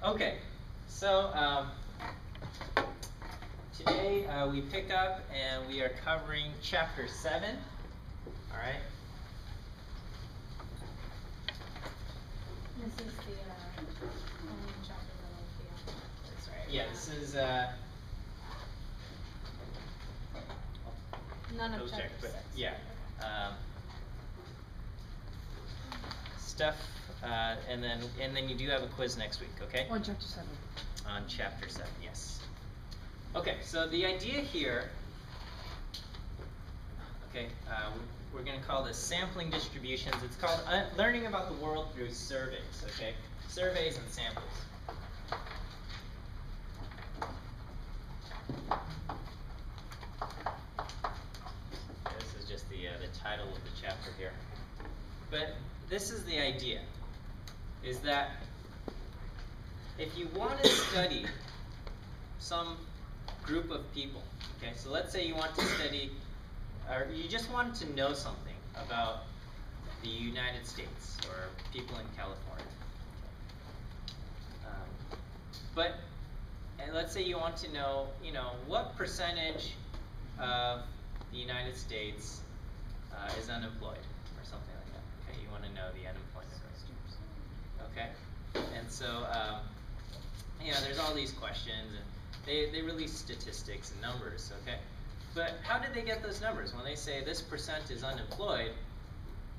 Okay, so today we pick up and we are covering Chapter 7. All right. This is the only chapter that will be on. That's right. Yeah, this is none of chapter 6. Yeah. Stuff, and then you do have a quiz next week, okay? On chapter 7. On chapter 7, yes. Okay, so the idea here, okay, we're going to call this sampling distributions. It's called learning about the world through surveys, okay? Surveys and samples. This is just the title of the chapter here. But this is the idea, is that if you want to study some group of people, okay, so let's say you want to study, or you just want to know something about the United States or people in California. But let's say you want to know, what percentage of the United States is unemployed or something like that. Okay, you want to know the unemployment rate. Okay, and so there's all these questions, and they release statistics and numbers. Okay, but how did they get those numbers? When they say this percent is unemployed,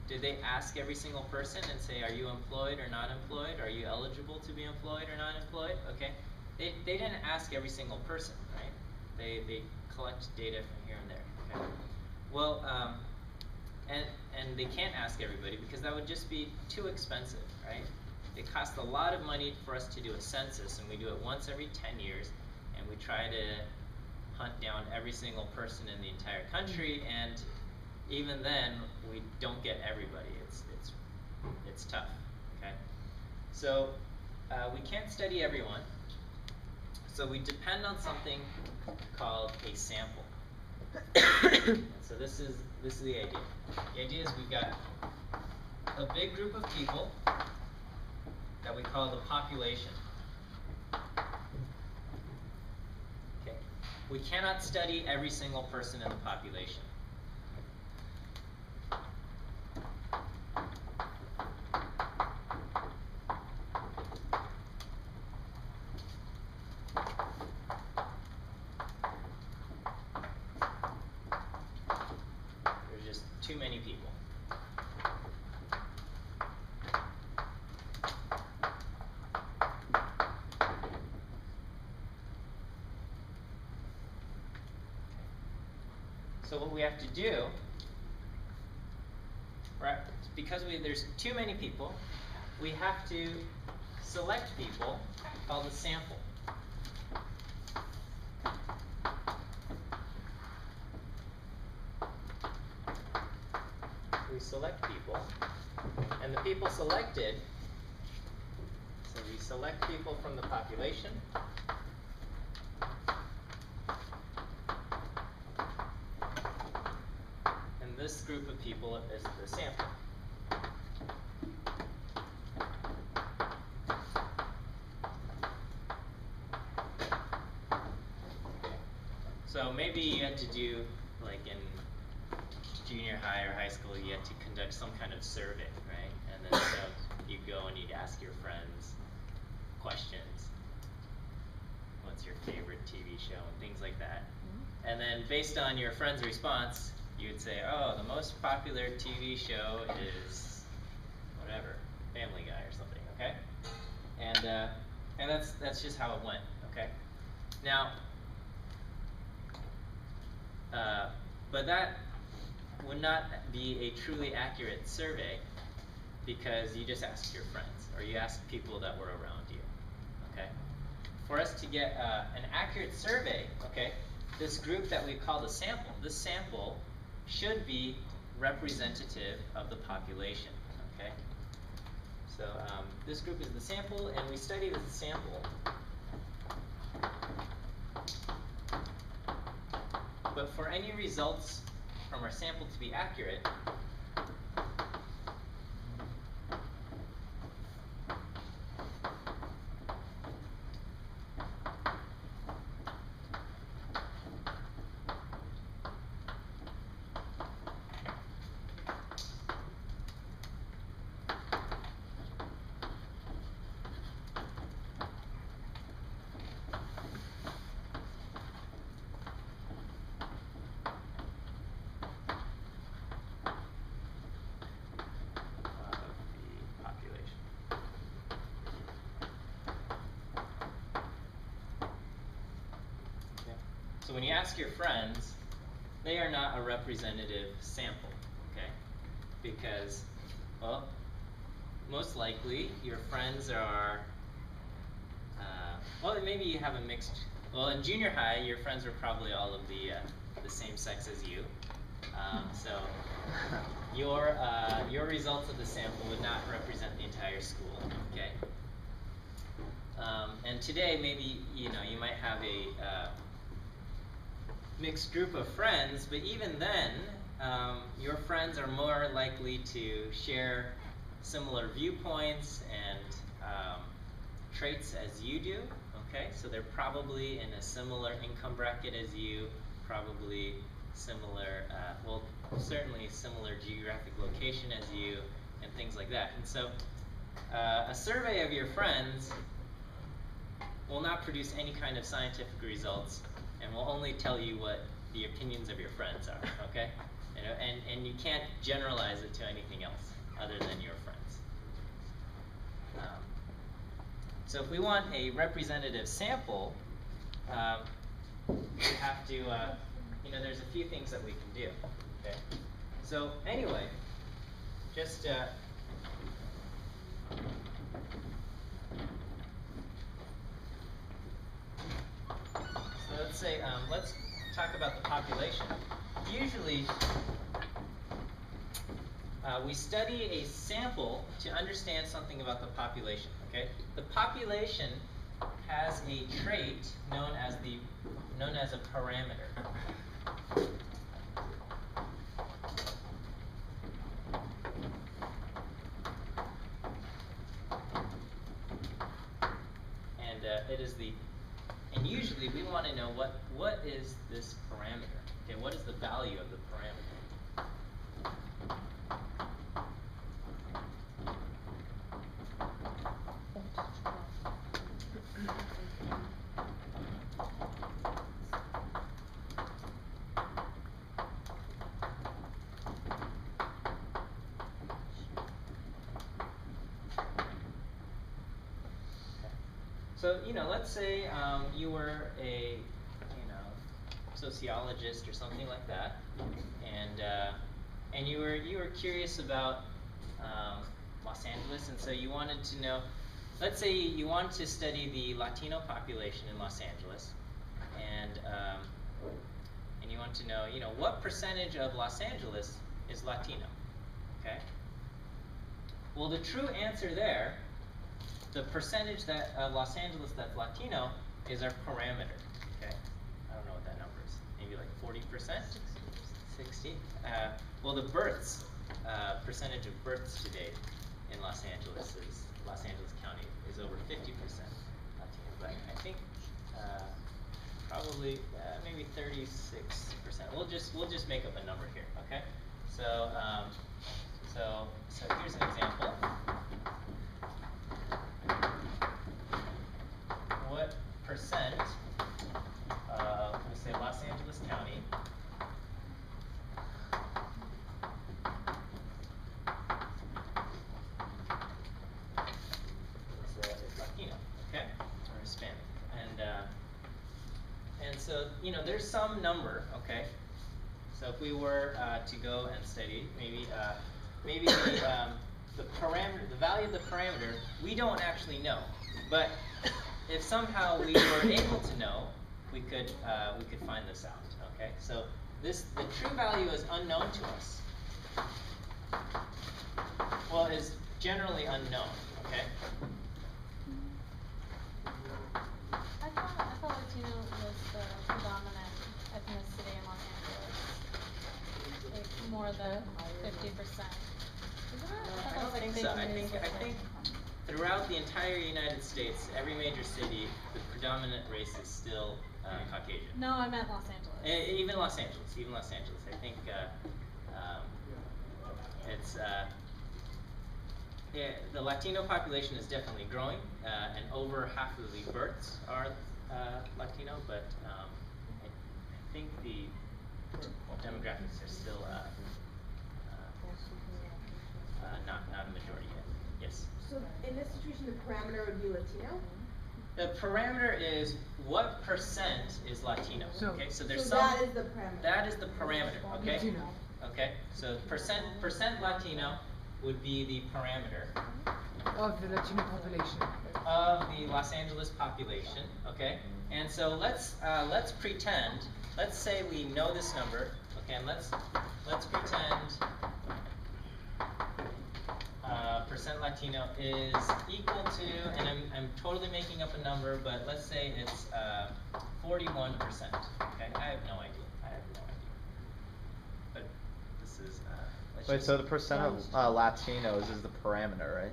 did they ask every single person and say, are you employed or not employed? Are you eligible to be employed or not employed? Okay, they didn't ask every single person, right? They collect data from here and there. Okay, well, and they can't ask everybody because that would just be too expensive, right? It costs a lot of money for us to do a census, and we do it once every 10 years, and we try to hunt down every single person in the entire country, and even then we don't get everybody. It's tough. Okay, so we can't study everyone, so we depend on something called a sample. And so this is the idea. The idea is we've got a big group of people that we call the population. Okay, we cannot study every single person in the population. Too many people. So what we have to do, right, because there's too many people, we have to select people called a sample. We select people, and the people selected, so we select people from the population, and this group of people is the sample. So maybe you had to do, like in junior high or high school, you had to conduct some kind of survey, right? And then so you go and you'd ask your friends questions. What's your favorite TV show? And things like that. Mm-hmm. And then based on your friend's response, you would say, oh, the most popular TV show is whatever, Family Guy or something, okay? And that's just how it went, okay? Now, but that would not be a truly accurate survey because you just asked your friends or you asked people that were around you. Okay. For us to get an accurate survey, okay, this group that we call the sample, this sample should be representative of the population. Okay. So this group is the sample, and we study the sample. But for any results from our sample to be accurate, when you ask your friends, they are not a representative sample, okay? Because, well, most likely your friends are, well, maybe you have a mixed, well, in junior high, your friends were probably all of the same sex as you. So your results of the sample would not represent the entire school, okay? And today, maybe, you might have a mixed group of friends, but even then, your friends are more likely to share similar viewpoints and traits as you do, okay? So they're probably in a similar income bracket as you, probably similar, well, certainly similar geographic location as you, and things like that. And so a survey of your friends will not produce any kind of scientific results and will only tell you what the opinions of your friends are, okay? And you can't generalize it to anything else other than your friends. So if we want a representative sample, we have to, there's a few things that we can do, okay? So anyway, just, so let's say, let's talk about the population. Usually, we study a sample to understand something about the population, okay? The population has a trait known as a parameter. And it is and usually we want to know what is this parameter? Okay, what is the value of the parameter? So, let's say you were a, sociologist or something like that, and you were curious about Los Angeles, and so you wanted to know. Let's say you wanted to study the Latino population in Los Angeles, and you want to know, what percentage of Los Angeles is Latino, okay? Well, the true answer there, the percentage of Los Angeles that's Latino is our parameter, okay? I don't know what that number is. Maybe like 40%? 60? Well, the births, percentage of births today in Los Angeles County is over 50% Latino. But I think probably maybe 36%. We'll just make up a number here, okay? So here's an example. What percent of, we'll say, Los Angeles County is Latino, okay, or Hispanic, and so there's some number, okay. So if we were to go and study, maybe the parameter, the value of the parameter, we don't actually know, but if somehow we were able to know, we could find this out. Okay, so the true value is unknown to us. Well, is generally unknown. Okay. I thought Latino was the predominant ethnicity in Los Angeles, like more than 50%. Isn't it? I don't think so. I think throughout the entire United States, every major city, the predominant race is still Caucasian. No, I meant Los Angeles. Even Los Angeles. I think it's the Latino population is definitely growing, and over half of the births are Latino, but I think the demographics are still not a majority yet. Yes. So in this situation, the parameter would be Latino? The parameter is what percent is Latino. So- Okay, so there's So that is the parameter. That is the parameter. Okay. Latino. Okay, so percent Latino would be the parameter Of the Latino population. of the Los Angeles population. Okay, and so let's pretend. Let's say we know this number. Okay, and let's pretend percent Latino is equal to, and I'm totally making up a number, but let's say it's 41%. Okay, I have no idea. But this is let's Wait, just- so the percent of Latinos is the parameter, right?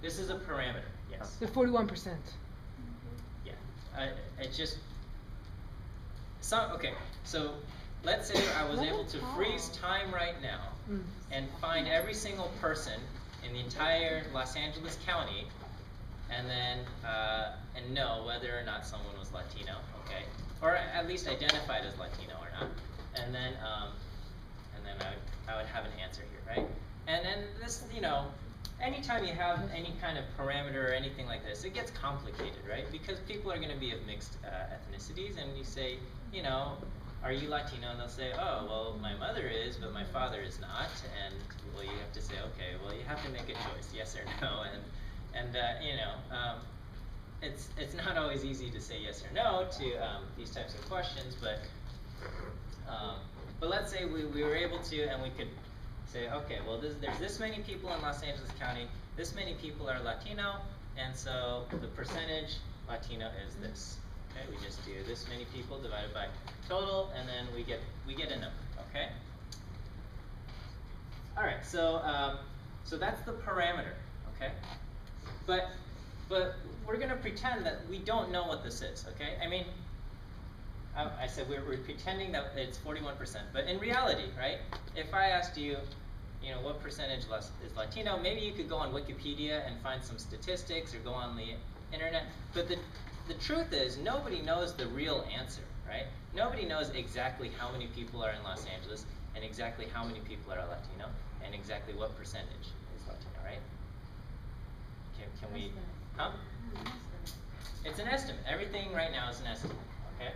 this is a parameter. Yes. The 41%. Yeah. It just okay. So let's say I was able to freeze time right now and find every single person in the entire Los Angeles County, and then and know whether or not someone was Latino, okay, or at least identified as Latino or not, and then I would have an answer here, right? And then this, anytime you have any kind of parameter or anything like this, it gets complicated, right? Because people are going to be of mixed ethnicities, and you say, are you Latino? And they'll say, oh, well, my mother is, but my father is not. And well, you have to say, okay, well, you have to make a choice, yes or no. And it's not always easy to say yes or no to these types of questions, but let's say we were able to, and we could say, okay, well, there's this many people in Los Angeles County, this many people are Latino, and so the percentage Latino is this. Okay, we just do this many people divided by total, and then we get a number. Okay. All right. So so that's the parameter. Okay. But we're gonna pretend that we don't know what this is. Okay. I mean, I said we're pretending that it's 41%, but in reality, right? If I asked you, what percentage is Latino, maybe you could go on Wikipedia and find some statistics, or go on the internet. But the truth is, nobody knows the real answer, right? Nobody knows exactly how many people are in Los Angeles, and exactly how many people are Latino, and exactly what percentage is Latino, right? Can we, huh? It's an estimate. Everything right now is an estimate, okay?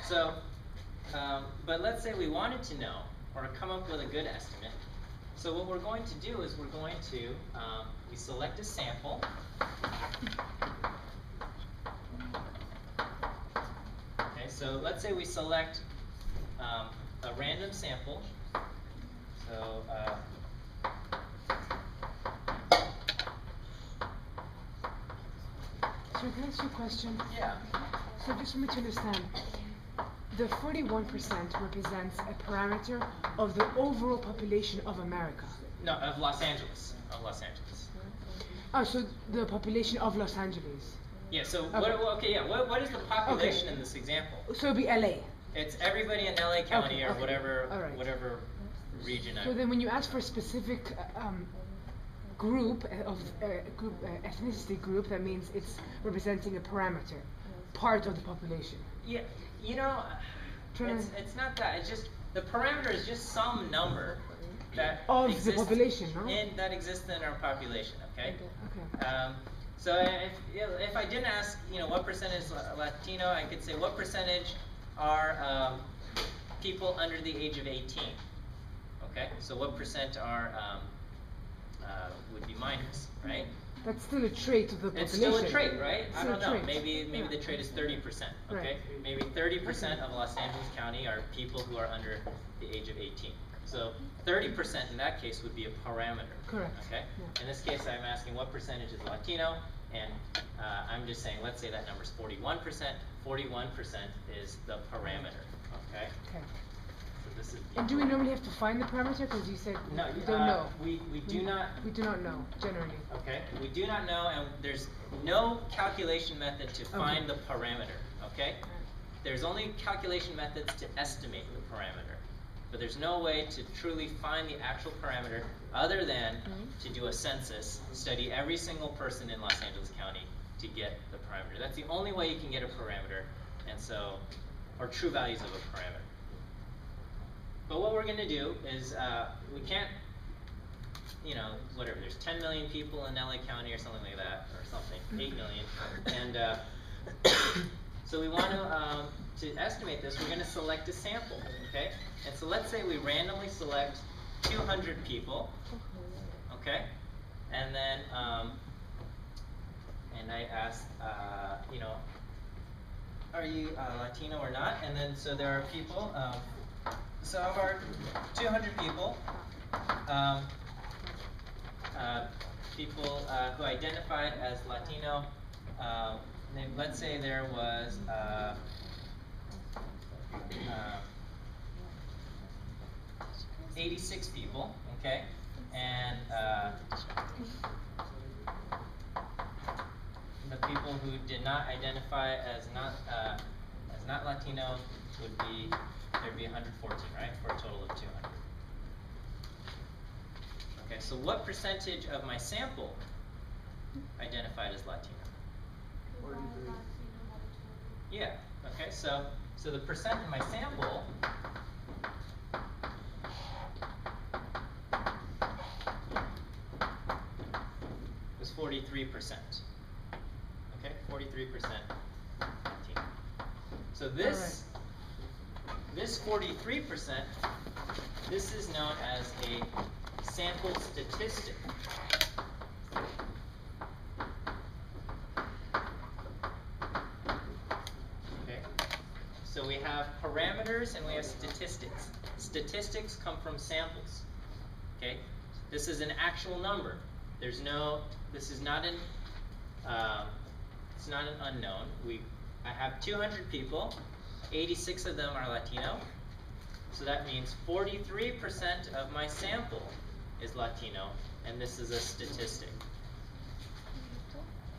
So, but let's say we wanted to know, or come up with a good estimate. So what we're going to do is we're going to, we select a sample. Okay, so let's say we select a random sample. So So can I ask you a question? yeah. So just for me to understand, the 41% represents a parameter of the overall population of America. No, of Los Angeles. Of Los Angeles. Oh, so the population of Los Angeles. Yeah. So Okay. what is the population in this example? So it'd be LA. It's everybody in LA County, or Okay. whatever All right. whatever region. So then when you ask for a specific group of ethnicity group, that means it's representing a parameter, part of the population. Yeah, Trying to- it's not that. It's just the parameter is just some number that Of the exists population, no? that exists in our population. Okay. Okay. So if I didn't ask, what percentage is Latino, I could say what percentage are people under the age of 18. Okay. So what percent are would be minors, right? That's still a trait of the population. It's still a trait, right? I Still don't a know. trait. Maybe Yeah. the trait is 30%. Okay, Right. maybe 30% of Los Angeles County are people who are under the age of 18. So 30% in that case would be a parameter. Correct. Okay. Yeah. In this case, I'm asking what percentage is Latino, and I'm just saying, let's say that number is 41%. 41% is the parameter. Okay. Okay. So this is. And do we normally have to find the parameter? Because you said No, we don't know. We do not. We do not know generally. Okay, we do not know, and there's no calculation method to find the parameter, okay? There's only calculation methods to estimate the parameter, but there's no way to truly find the actual parameter other than to do a census, study every single person in Los Angeles County to get the parameter. That's the only way you can get a parameter, and so, or true values of a parameter. But what we're going to do is, we can't, whatever, there's 10 million people in LA County or something like that, or something, 8 million, and So we want to estimate this, we're going to select a sample, okay? And so let's say we randomly select 200 people, okay? And then, and I ask, you know, are you Latino or not? And then, so there are people, so of our 200 people, people who identified as Latino, let's say there was 86 people, okay, and the people who did not identify as not Latino would be, there'd be 114, right, for a total of 200. Okay, so what percentage of my sample identified as Latino? 43. Yeah. Okay. So the percent of my sample was 43%. Okay, 43% Latino. So this 43%, this is known as a sample statistic. So we have parameters and we have statistics. Statistics come from samples. Okay, this is an actual number. This is not an, it's not an unknown. I have 200 people. 86 of them are Latino. So that means 43% of my sample is Latino, and this is a statistic.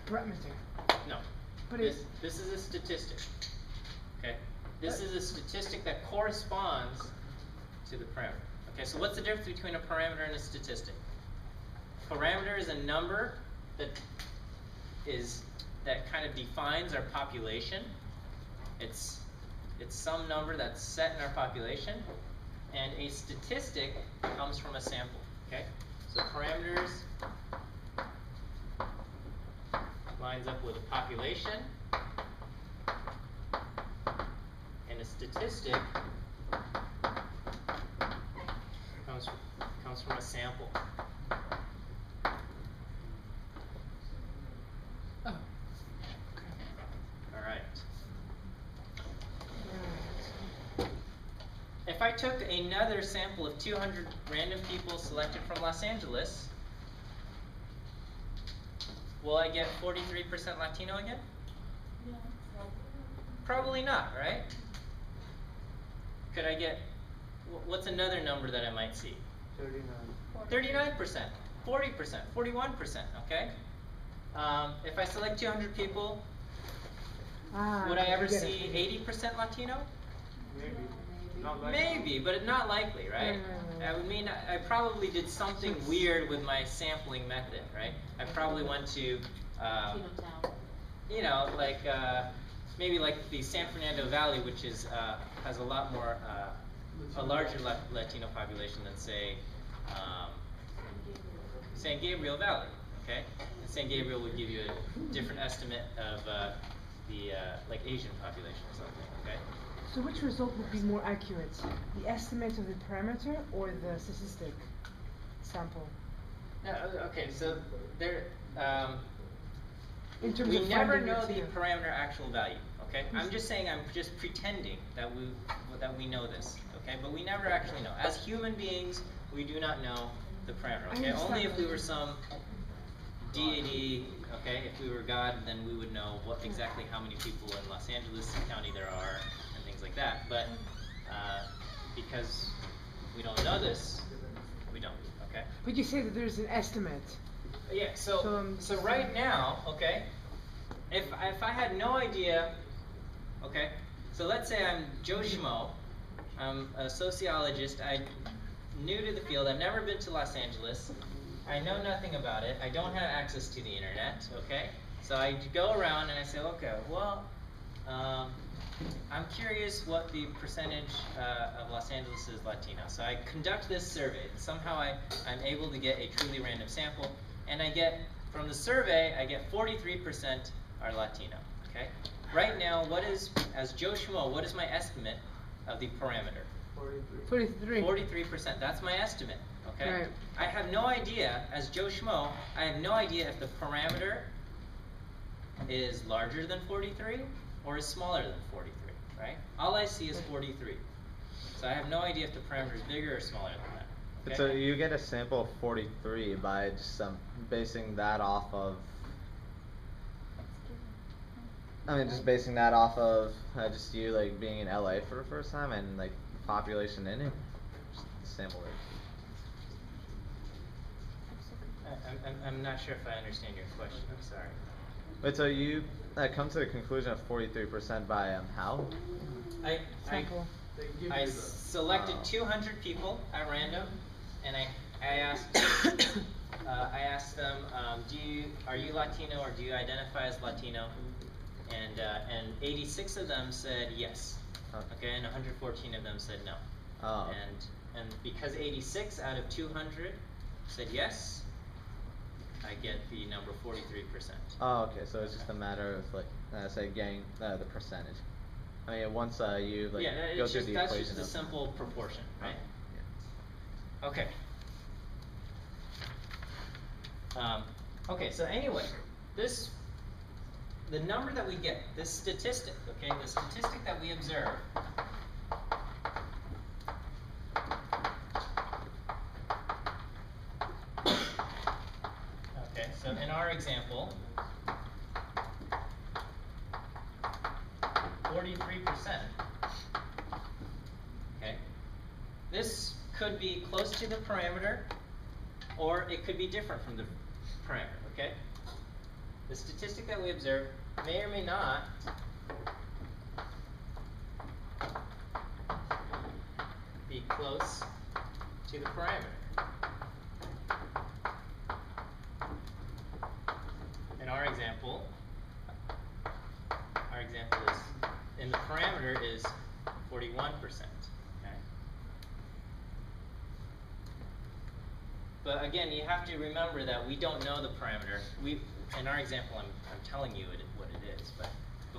Parameter. No. But this is a statistic. Okay. This is a statistic that corresponds to the parameter. Okay, so what's the difference between a parameter and a statistic? Parameter is a number that kind of defines our population. It's some number that's set in our population, and a statistic comes from a sample. Okay, so parameters lines up with a population. And a statistic comes from a sample. Oh. Okay. All right. If I took another sample of 200 random people selected from Los Angeles, will I get 43% Latino again? Yeah. Probably not, right? Could I get, what's another number that I might see? 39%, 40%, 41%, okay? If I select 200 people, would I ever see 80% Latino? Maybe, but not likely, right? I mean, I probably did something weird with my sampling method, right? I probably went to, you know, like, maybe like the San Fernando Valley, which is has a lot more, a larger Latino population than say San Gabriel Valley. Okay, and San Gabriel would give you a different estimate of the like Asian population or something. Okay. So which result would be more accurate? The estimate of the parameter or the statistic sample? Okay, so there. In terms We of never finding know it, the yeah. parameter actual value, okay? I'm just saying, I'm just pretending that we know this, okay? But we never actually know. As human beings, we do not know the parameter, okay? Only if we were some deity, okay? If we were God, then we would know exactly how many people in Los Angeles County there are and things like that. But because we don't know this, we don't, okay? But you say that there's an estimate. Yeah, so right now, okay, if I had no idea, okay, so let's say I'm Joe Schmo, I'm a sociologist, I'm new to the field, I've never been to Los Angeles, I know nothing about it, I don't have access to the internet, okay, so I go around and I say, okay, well, I'm curious what the percentage of Los Angeles is Latino. So I conduct this survey, and somehow I'm able to get a truly random sample. And I get, from the survey, I get 43% are Latino, Okay. Right now, as Joe Schmo, what is my estimate of the parameter? 43. 43%. That's my estimate. Okay. Right. I have no idea, as Joe Schmo, I have no idea if the parameter is larger than 43 or is smaller than 43. Right. All I see is 43. So I have no idea if the parameter is bigger or smaller than that. Okay? So you get a sample of 43 by just basing that off of. I mean, just basing that off of just you like being in LA for the first time and like population in it. Just the sample rate. I'm not sure if I understand your question. I'm sorry. Wait, so you come to the conclusion of 43% by how? Sample. I selected 200 people at random, and I asked I asked them, are you Latino or do you identify as Latino? And 86 of them said yes. Okay, and 114 of them said no. Oh. And because 86 out of 200 said yes, I get the number 43%. Oh, okay. So it's just a matter of like, say, getting the percentage. I mean, once you like go through the that's equation. just a simple proportion, right? Yeah. Okay. Okay. So anyway, the number that we get, this statistic, okay, the statistic that we observe. Okay, so in our example, 43%. Okay, this could be close to the parameter, or it could be different from the parameter. Okay, the statistic that we observe may or may not be close to the parameter. In our example is, in the parameter is 41%. Okay. But again, you have to remember that we don't know the parameter. In our example, I'm telling you what it is, but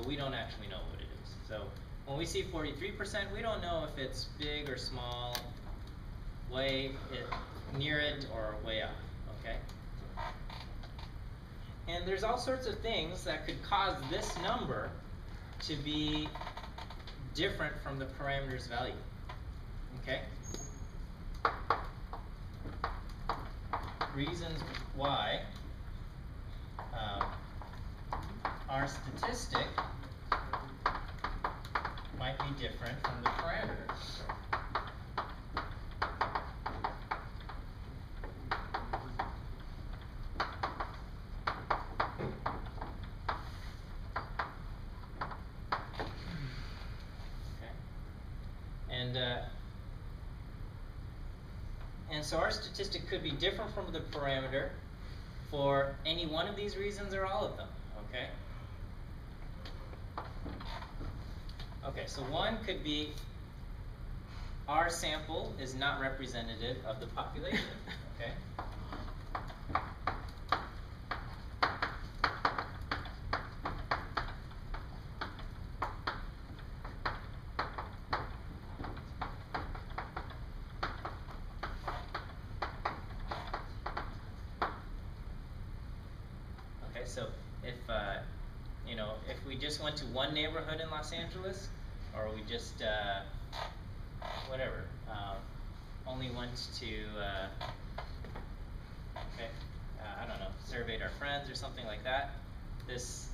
we don't actually know what it is. So when we see 43%, we don't know if it's big or small, near it or way up. Okay. And there's all sorts of things that could cause this number to be different from the parameter's value. Okay? Reasons why our statistic might be different from the parameter. And so our statistic could be different from the parameter for any one of these reasons or all of them. Okay? Okay, so one could be our sample is not representative of the population. Okay? So if we just went to one neighborhood in Los Angeles, or we just only went to I don't know, surveyed our friends or something like that, this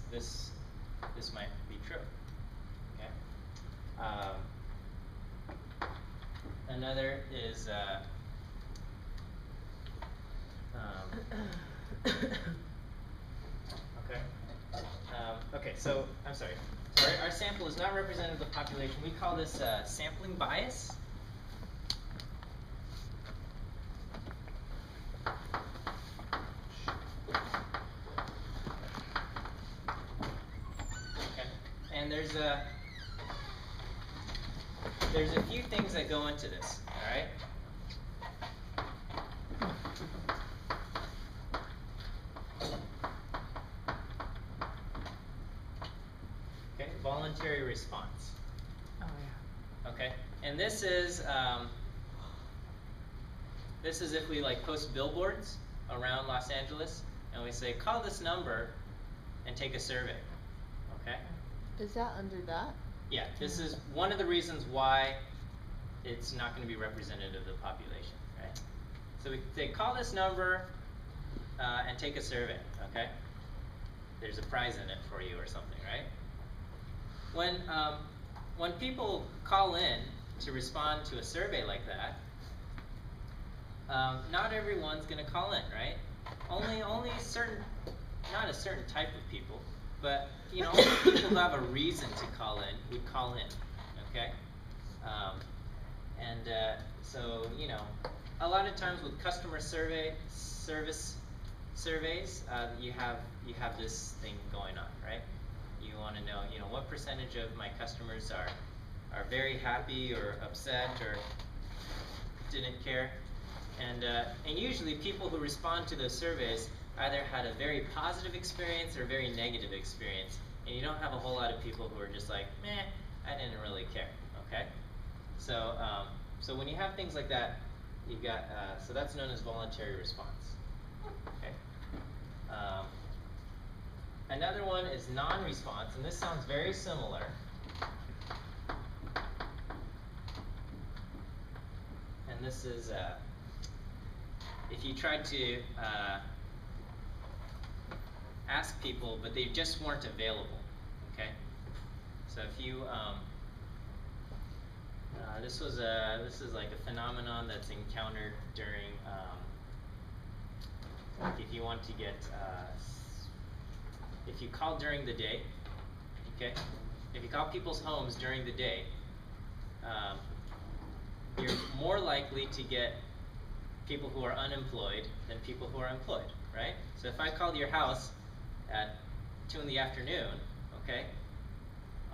might be true. Okay. Another is okay, so I'm sorry. Our sample is not representative of the population. We call this sampling bias. Okay, and there's a few things that go into this. All right. voluntary response. Oh yeah. Okay, and this is if we like post billboards around Los Angeles, and we say call this number and take a survey. Okay. Is that under that? Yeah, this is one of the reasons why it's not going to be representative of the population, right? So we say call this number and take a survey. Okay. There's a prize in it for you or something, right? When people call in to respond to a survey like that, not everyone's going to call in, right? Only certain, not a certain type of people, but you know, only people who have a reason to call in would call in, okay? So you know, a lot of times with customer service surveys, you have this thing going on, right? You want to know, you know, what percentage of my customers are very happy or upset or didn't care, and usually people who respond to those surveys either had a very positive experience or a very negative experience, and you don't have a whole lot of people who are just like, meh, I didn't really care, okay? So so when you have things like that, you've got so that's known as voluntary response. Okay. Another one is non-response, and this sounds very similar. And this is if you tried to ask people, but they just weren't available. Okay. So if you this is like a phenomenon that's encountered during like if you want to get if you call during the day, okay, if you call people's homes during the day, you're more likely to get people who are unemployed than people who are employed, right? So if I called your house at 2 in the afternoon, okay,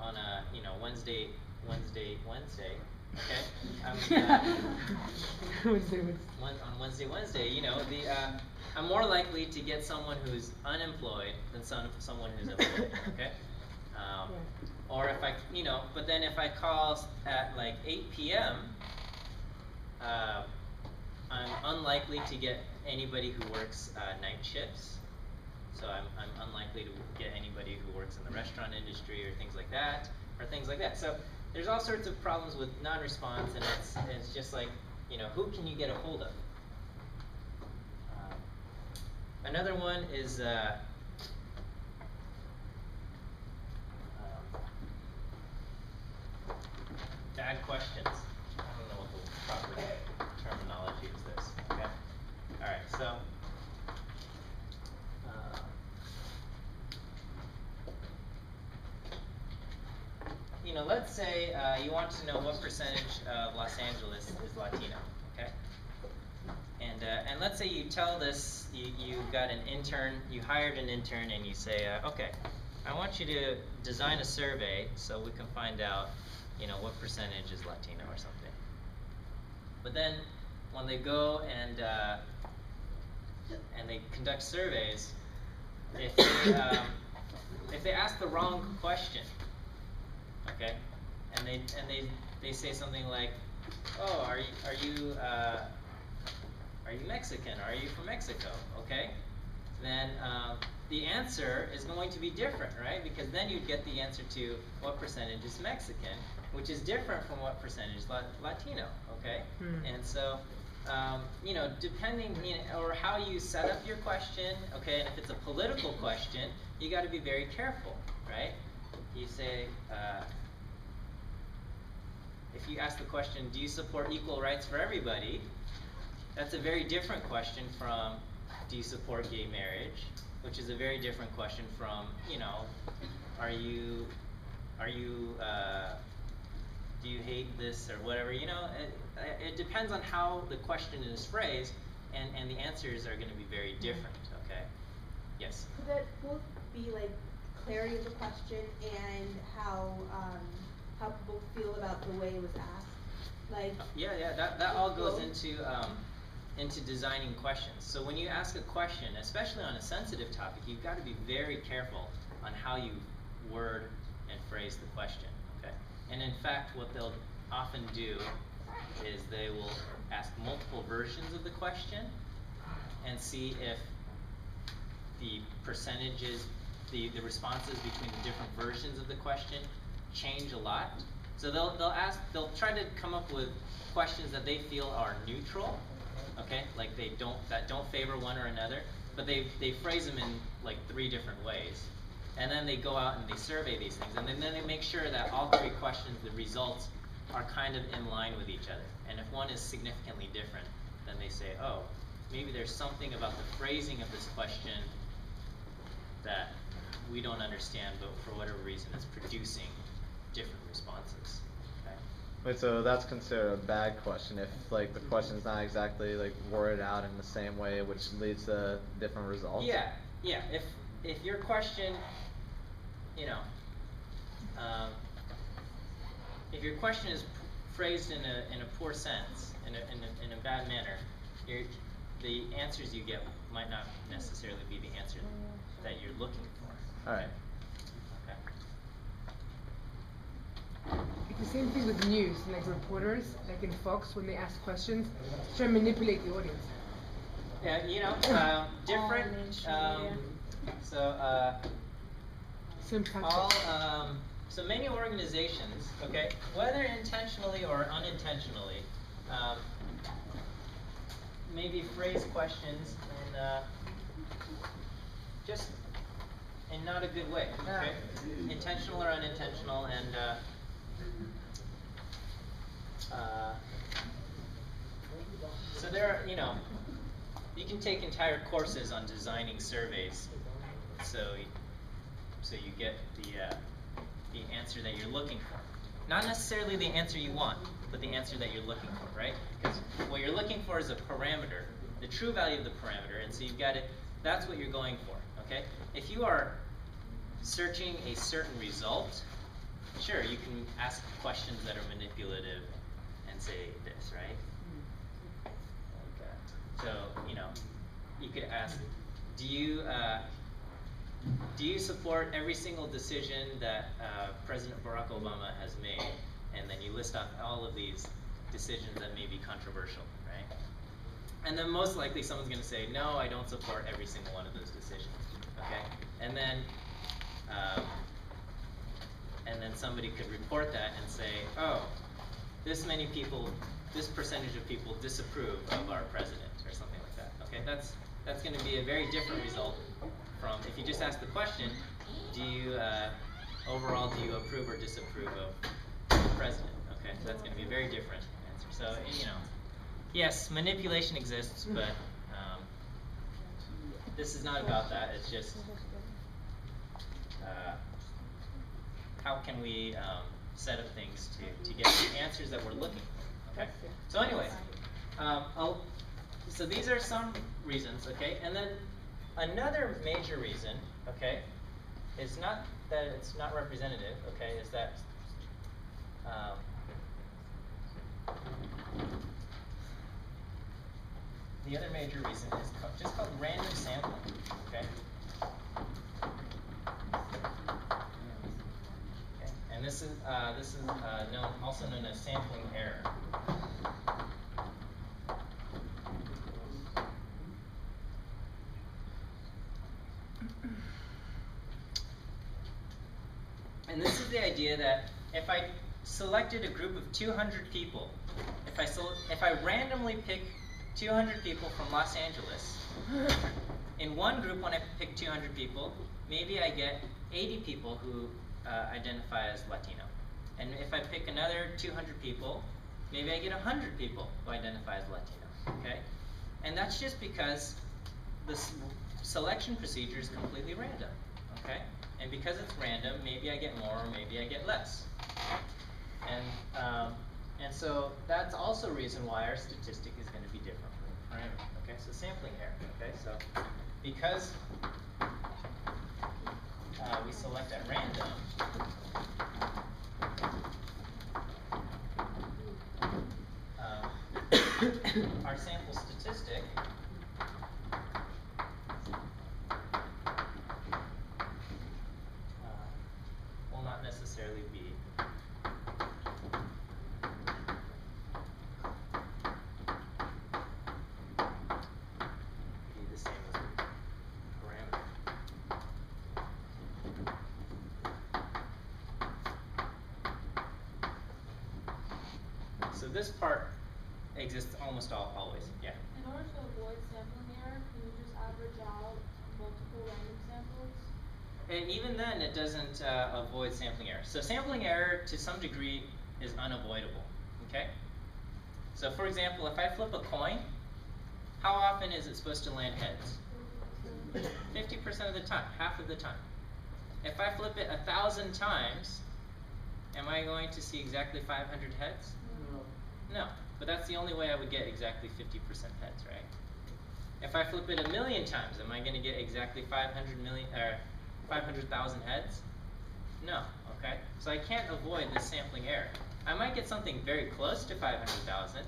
on a Wednesday, okay, Wednesday, you know, I'm more likely to get someone who's unemployed than someone who's employed, okay? Or if but then if I call at like 8 p.m., I'm unlikely to get anybody who works night shifts. So I'm unlikely to get anybody who works in the restaurant industry or things like that. So there's all sorts of problems with non-response, and it's just like, you know, who can you get a hold of? Another one is bad questions. I don't know what the proper terminology is this. Okay. All right. So. You know, let's say you want to know what percentage of Los Angeles is Latino, okay? And let's say you tell this, you got an intern, you hired an intern, and you say, okay, I want you to design a survey so we can find out, you know, what percentage is Latino or something. But then when they go and they conduct surveys, if they ask the wrong question, okay, and they say something like, oh, are you Mexican? Are you from Mexico? Okay, then the answer is going to be different, right? Because then you'd get the answer to what percentage is Mexican, which is different from what percentage is Latino. Okay, and so you know, depending, you know, or how you set up your question. Okay, and if it's a political question, you got to be very careful, right? You say, if you ask the question, do you support equal rights for everybody? That's a very different question from, do you support gay marriage? Which is a very different question from, you know, do you hate this or whatever? You know, it depends on how the question is phrased, and the answers are going to be very different. Okay. Yes. Could that both be like clarity of the question and how people feel about the way it was asked? Like. Yeah. That all goes into designing questions. So when you ask a question, especially on a sensitive topic, you've got to be very careful on how you word and phrase the question, okay? And in fact, what they'll often do is they will ask multiple versions of the question and see if the percentages, the responses between the different versions of the question change a lot. So they'll try to come up with questions that they feel are neutral, okay, like that don't favor one or another, but they phrase them in like 3 different ways. And then they go out and they survey these things, and then they make sure that all 3 questions, the results, are kind of in line with each other. And if one is significantly different, then they say, oh, maybe there's something about the phrasing of this question that we don't understand, but for whatever reason it's producing different responses. Okay? Wait, so that's considered a bad question if like the question's not exactly like worded out in the same way, which leads to different results? Yeah. If your question, you know, if your question is phrased in a poor sense, in a bad manner, the answers you get might not necessarily be the answer that you're looking for. All right. Okay. It's the same thing with news, like reporters, like in Fox, when they ask questions, try to manipulate the audience. Yeah, you know, different. Same concept. So many organizations, okay, whether intentionally or unintentionally, maybe phrase questions just in not a good way, okay? Intentional or unintentional, and so there are, you know, you can take entire courses on designing surveys, so you get the answer that you're looking for. Not necessarily the answer you want, but the answer that you're looking for, right? Because what you're looking for is a parameter, the true value of the parameter, and so you've got it, that's what you're going for, okay? If you are searching a certain result, sure, you can ask questions that are manipulative and say this, right? So, you know, you could ask, do you support every single decision that President Barack Obama has made? And then you list off all of these decisions that may be controversial, right? And then most likely someone's going to say, no, I don't support every single one of those decisions, okay? And then somebody could report that and say, oh, this percentage of people disapprove of our president, or something like that, okay? That's going to be a very different result from if you just ask the question, overall do you approve or disapprove of the president, okay? So that's going to be a very different answer. So, you know, yes, manipulation exists, but this is not about that. It's just how can we set up things to get the answers that we're looking for, okay? So anyway, so these are some reasons, okay? And then another major reason, okay, is not that it's not representative, okay, is that the other major reason is just called random sampling, okay? And this is also known as sampling error. And this is the idea that if I selected a group of 200 people, if I randomly pick 200 people from Los Angeles, in one group when I pick 200 people, maybe I get 80 people who identify as Latino. And if I pick another 200 people, maybe I get 100 people who identify as Latino, okay? And that's just because the selection procedure is completely random, okay? And because it's random, maybe I get more or maybe I get less. And so that's also a reason why our statistic is going to be different from the parameter, okay? So sampling error, okay? So because we select at random, our sample statistic will not necessarily necessarily be the same as the parameter. So this part exists almost always. Yeah. In order to avoid sampling error, can you just average out multiple random samples? And even then, it doesn't avoid sampling error. So sampling error, to some degree, is unavoidable. Okay. So for example, if I flip a coin, how often is it supposed to land heads? 50% of the time, half of the time. If I flip it 1,000 times, am I going to see exactly 500 heads? No, but that's the only way I would get exactly 50% heads, right? If I flip it 1,000,000 times, am I going to get exactly 500,000 heads? No, okay? So I can't avoid this sampling error. I might get something very close to 500,000,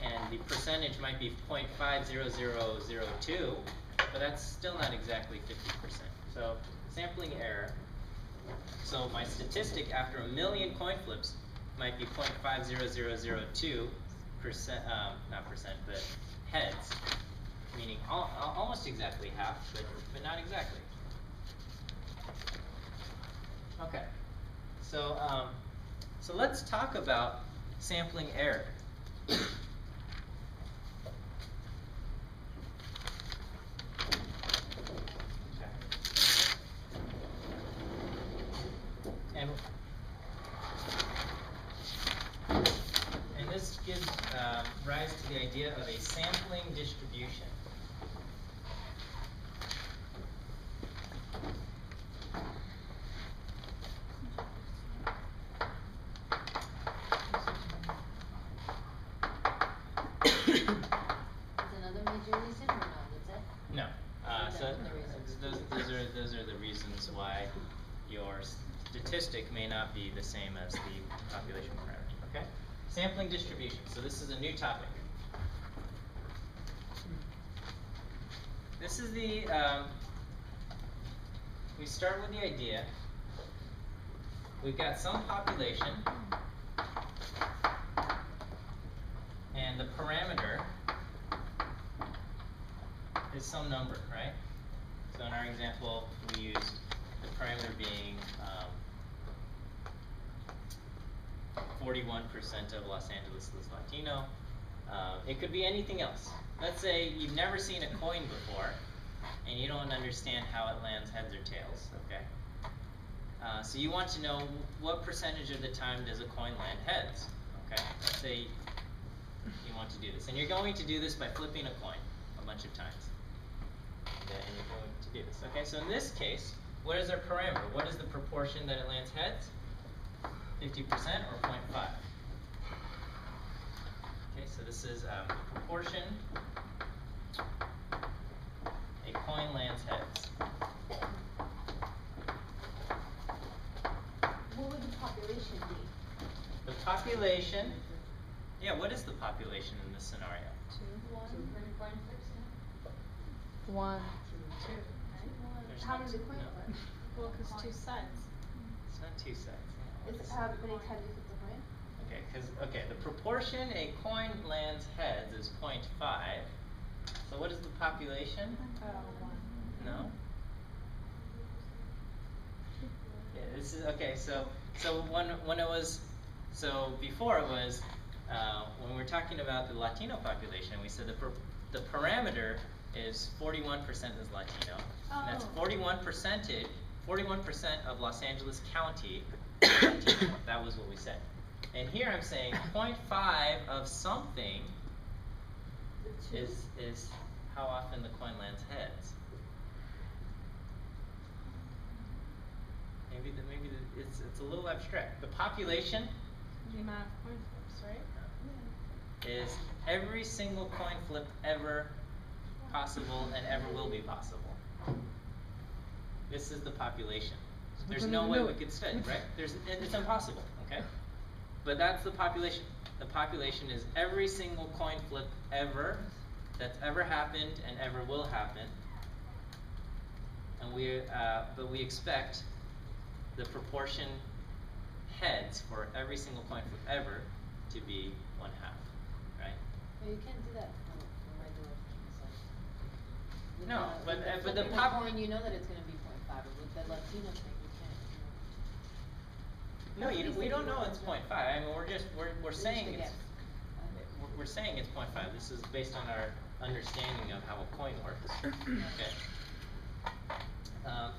and the percentage might be 0.50002, but that's still not exactly 50%. So sampling error. So my statistic after 1,000,000 coin flips might be 0.50002%, not percent, but heads, meaning almost exactly half, but not exactly. Okay, so let's talk about sampling error. And this gives rise to the idea of a sampling distribution. Is another major reason or no? That's it? No. So That's the reason. those are the reasons why your statistic may not be the same as the population parameter. Okay? Sampling distribution. So this is a new topic. This is the we start with the idea. We've got some population, and the parameter is some number, right? So in our example, we used the parameter being 41% of Los Angeles is Latino. It could be anything else. Let's say you've never seen a coin before, and you don't understand how it lands heads or tails, okay? So you want to know what percentage of the time does a coin land heads, okay? Let's say you want to do this. And you're going to do this by flipping a coin a bunch of times. And you're going to do this. Okay, so in this case, what is our parameter? What is the proportion that it lands heads? 50% or 0.5? Okay, so this is proportion a coin lands heads. What would the population be? The population, yeah, what is the population in this scenario? 1. There's How no- many coin no. flip? Well, because 2 sides. It's not 2 sides. Yeah, It's how many times you flip the coin? Okay, the proportion a coin lands heads is 0.5. So what is the population? 1. No. Yeah, this is okay. So when it was, so before it was when we're talking about the Latino population, we said the parameter is 41% is Latino, and that's 41% of Los Angeles County. Latino. That was what we said. And here I'm saying 0.5 of something is how often the coin lands heads. Maybe it's a little abstract. The population The amount of coin flips, right? is every single coin flip ever possible and ever will be possible. This is the population. There's no way we could study, right? It's impossible, okay? But that's the population. The population is every single coin flip ever that's ever happened and ever will happen. And but we expect the proportion heads for every single coin flip ever to be 1/2, right? Well, you can't do that for regular things, like. With No, the- but, with the but the flipping pop. coin, you know that it's gonna be 0.5, but with the Latino thing, you can't, No, we don't know it's 0.5. I mean, we're Just saying a it's. guess. We're saying it's 0.5. This is based on our understanding of how a coin works. Okay.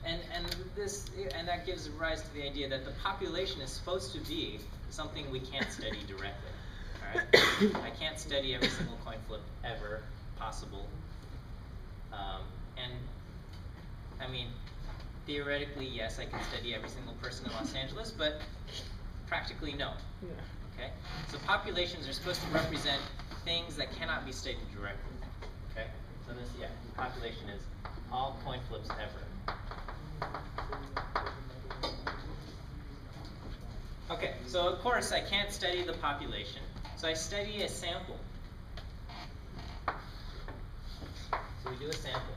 And that gives rise to the idea that the population is supposed to be something we can't study directly. All right. I can't study every single coin flip ever possible. And I mean, theoretically, yes, I can study every single person in Los Angeles, but practically no. Yeah. Okay? So populations are supposed to represent things that cannot be studied directly. Okay? So this, yeah, population is all coin flips ever. Okay, so of course I can't study the population, so I study a sample. So we do a sample.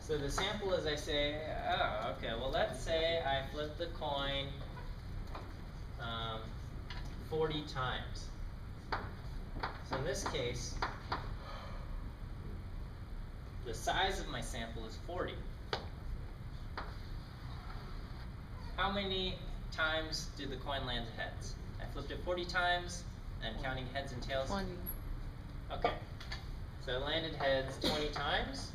So the sample is I say, oh, okay, well let's say I flip the coin 40 times. So in this case, the size of my sample is 40. How many times did the coin land heads? I flipped it 40 times, and I'm counting heads and tails. 20. Okay, so it landed heads 20 times.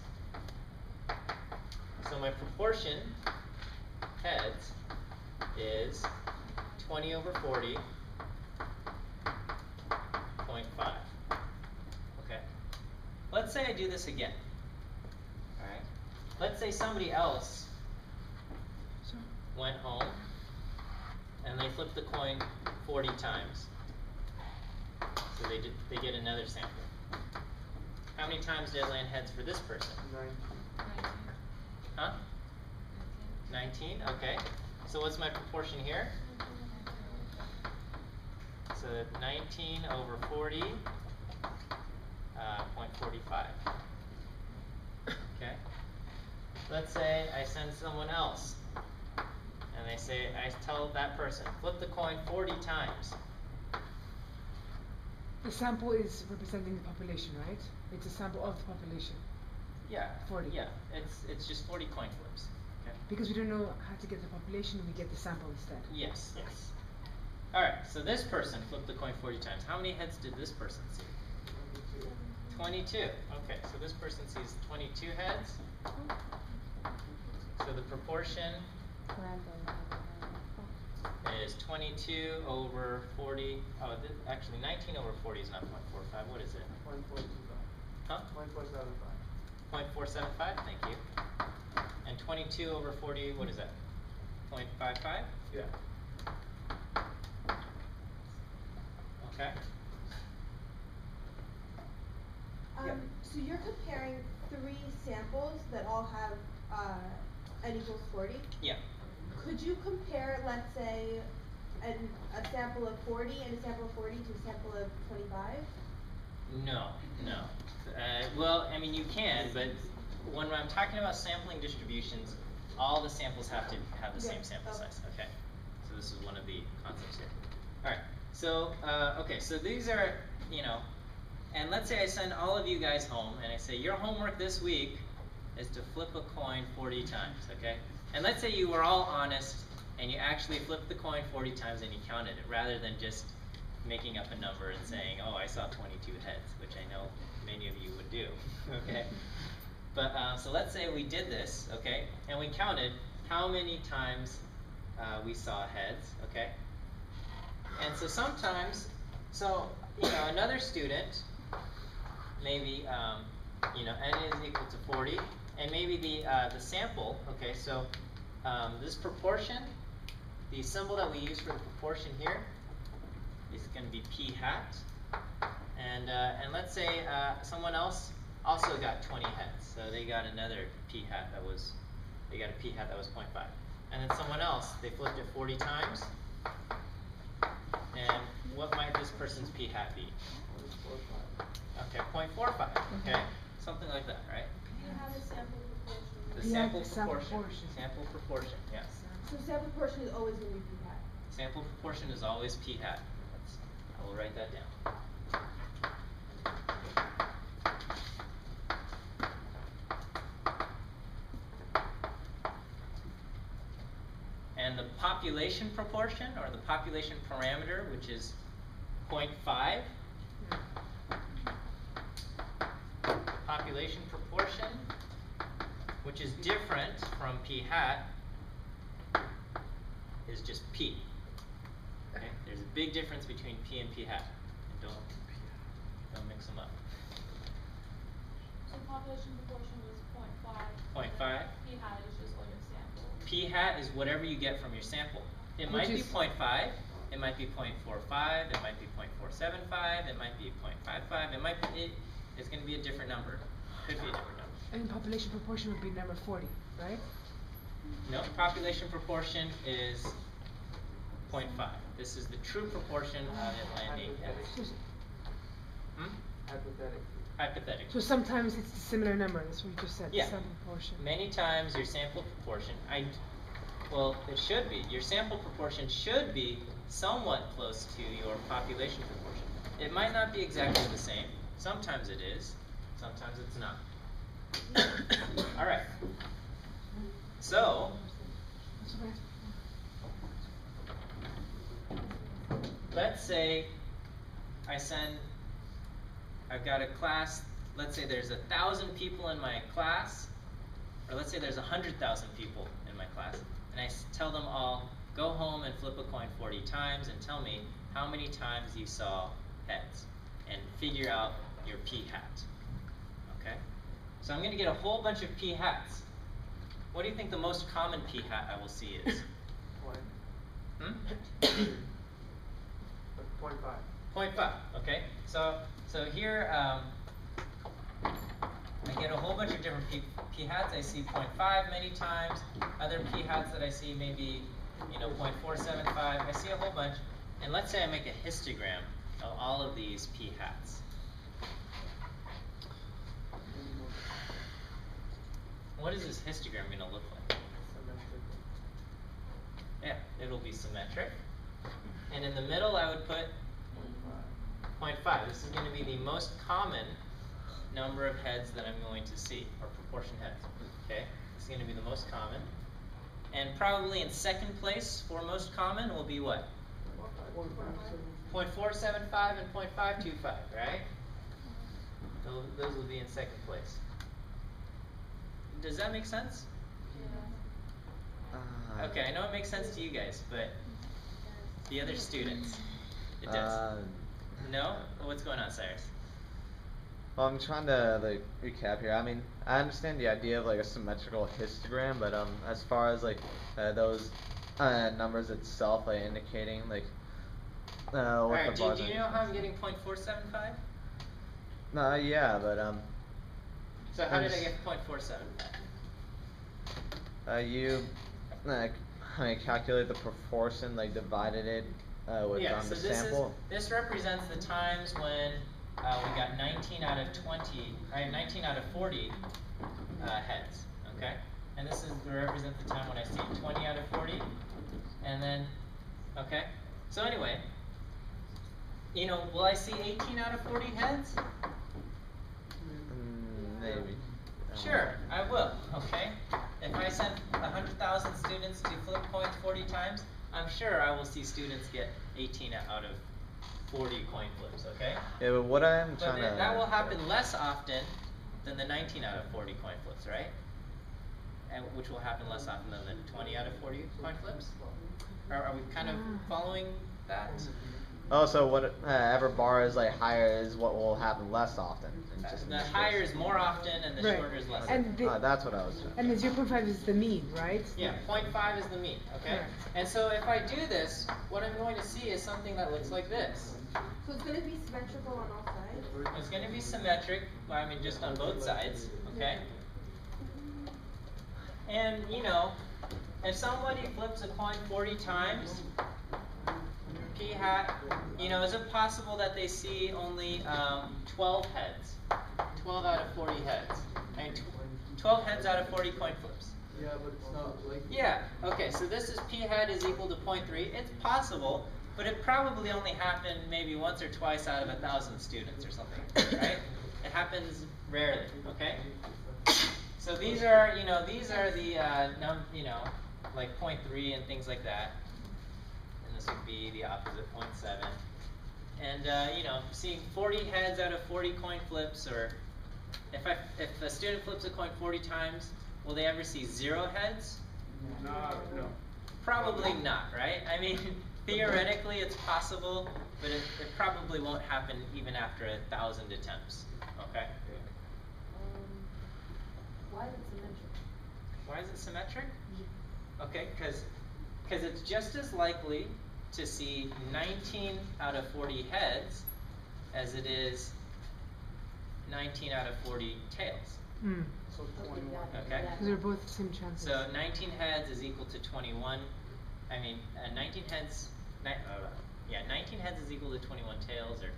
So my proportion, heads, is 20 over 40, 0.5. Okay. Let's say I do this again. Alright. Let's say somebody else went home and they flipped the coin 40 times. So they get another sample. How many times did it land heads for this person? 19. Huh? 19? Okay. So what's my proportion here? So 19 over 40, 0.45. Okay. Let's say I send someone else, and they say, I tell that person, flip the coin 40 times. The sample is representing the population, right? It's a sample of the population. Yeah. 40. Yeah. It's just 40 coin flips. Okay. Because we don't know how to get the population, we get the sample instead. Yes. Yes. All right. So this person flipped the coin 40 times. How many heads did this person see? 22. Okay. So this person sees 22 heads. So the proportion is 22 over 40. Oh, actually 19 over 40 is not 0.45. What is it? 0.425. Huh? 0.475. 0.475. Thank you. And 22 over 40. What is that? 0.55. Yeah. Okay. Yeah. So you're comparing 3 samples that all have n equals 40. Yeah. Could you compare, let's say, a sample of 40 and a sample of 40 to a sample of 25? No. Well, I mean, you can, but when I'm talking about sampling distributions, all the samples have to have the same sample size. Okay. So this is one of the concepts here. All right. So, okay. So these are, and let's say I send all of you guys home, and I say your homework this week is to flip a coin 40 times. Okay. And let's say you were all honest, and you actually flipped the coin 40 times and you counted it, rather than just making up a number and saying, oh, I saw 22 heads, which I know many of you would do. Okay. But so let's say we did this, okay, and we counted how many times we saw heads, okay. And so sometimes, another student, maybe, n is equal to 40, and maybe the sample, okay, so this proportion, the symbol that we use for the proportion here is going to be p hat, and let's say someone else also got 20 heads, so they got another p hat that was 0.5, and then someone else, they flipped it 40 times, and what might this person's p hat be? Okay, 0.45. Okay, something like that, right? Do you have a sample proportion? The Yeah, sample the sample proportion. proportion. Sample proportion, yes. So sample proportion is always going to be p hat. Sample proportion is always p hat. I will write that down. And the population proportion, or the population parameter, which is 0.5, population proportion, which is different from p hat, is just p. Okay? There's a big difference between p and p hat. And don't mix them up. So population proportion was 0.5. 0.5. P hat is just like a sample. P hat is whatever you get from your sample. It might be 0.5, it might be 0.45, it might be 0.475, it might be 0.55, it might be, it's going to be a different number. Could be a different number. And population proportion would be number 40, right? No, population proportion is 0.5. This is the true proportion of Atlantic heads. Hypothetically. Hypothetically. So sometimes it's a similar number, that's what you just said, Yeah. some proportion. Many times your sample proportion, well, it should be. Your sample proportion should be somewhat close to your population proportion. It might not be exactly the same. Sometimes it is. Sometimes it's not. All right. So, let's say I've got a class, let's say there's 1,000 people in my class, or let's say there's 100,000 people in my class, and I tell them all, go home and flip a coin 40 times and tell me how many times you saw heads, and figure out your p hat. Okay? So I'm going to get a whole bunch of p hats. What do you think the most common p hat I will see is? 0.5. 0.5, okay? So here, I get a whole bunch of different p hats. I see 0.5 many times. Other p hats that I see maybe, 0.475. I see a whole bunch. And let's say I make a histogram of all of these p hats. What is this histogram going to look like? Yeah, it'll be symmetric. And in the middle, I would put 0.5. This is going to be the most common number of heads that I'm going to see, or proportion heads. Okay, this is going to be the most common. And probably in second place for most common will be what? 0.475 and 0.525, right? Those will be in second place. Does that make sense? Yeah. Okay, I know it makes sense to you guys, but the other students, it does. No? What's going on, Cyrus? Well, I'm trying to recap here. I mean, I understand the idea of a symmetrical histogram, but as far as those numbers itself, indicating what Alright, the do you know how I'm getting 0.475? Yeah, but So how did I get 0.475? You calculate the proportion, divided it with Yeah, the so sample. this represents the times when we got 19 out of 19 out of 40 heads, okay? And this is represents the time when I see 20 out of 40, and then, okay? So anyway, will I see 18 out of 40 heads? Maybe. Sure, I will, okay? If I send 100,000 students to flip coins 40 times, I'm sure I will see students get 18 out of 40 coin flips, okay? Yeah, but what I'm But trying to... that will happen less often than the 19 out of 40 coin flips, right? And which will happen less often than the 20 out of 40 coin flips? Are we kind of following that? Oh, so whatever bar is higher is what will happen less often. The higher is more often, and the Right. shorter is less And often. That's what I was trying. And the 0.5 is the mean, right? Yeah, 0.5 is the mean, okay? Correct. And so if I do this, what I'm going to see is something that looks like this. So it's going to be symmetrical on all sides? It's going to be symmetric, just on both sides, okay? And, if somebody flips a coin 40 times, p hat, is it possible that they see only 12 heads? 12 out of 40 heads. 12 heads out of 40 coin flips. Yeah, but it's not like. Yeah, okay, so this is p hat is equal to 0.3. It's possible, but it probably only happened maybe once or twice out of 1,000 students or something, right? It happens rarely, okay? So these are, these are the, like 0.3 and things like that. And this would be the opposite, 0.7. And, seeing 40 heads out of 40 coin flips, or if a student flips a coin 40 times, will they ever see 0 heads? No. Probably not, right? I mean, theoretically it's possible, but it probably won't happen even after 1,000 attempts, okay? Why is it symmetric? Why is it symmetric? Okay, because it's just as likely to see 19 out of 40 heads as it is 19 out of 40 tails. So 21. Okay. Because they're both the same chances. So 19 heads is equal to 21. 19 heads. 19 heads is equal to 21 tails, or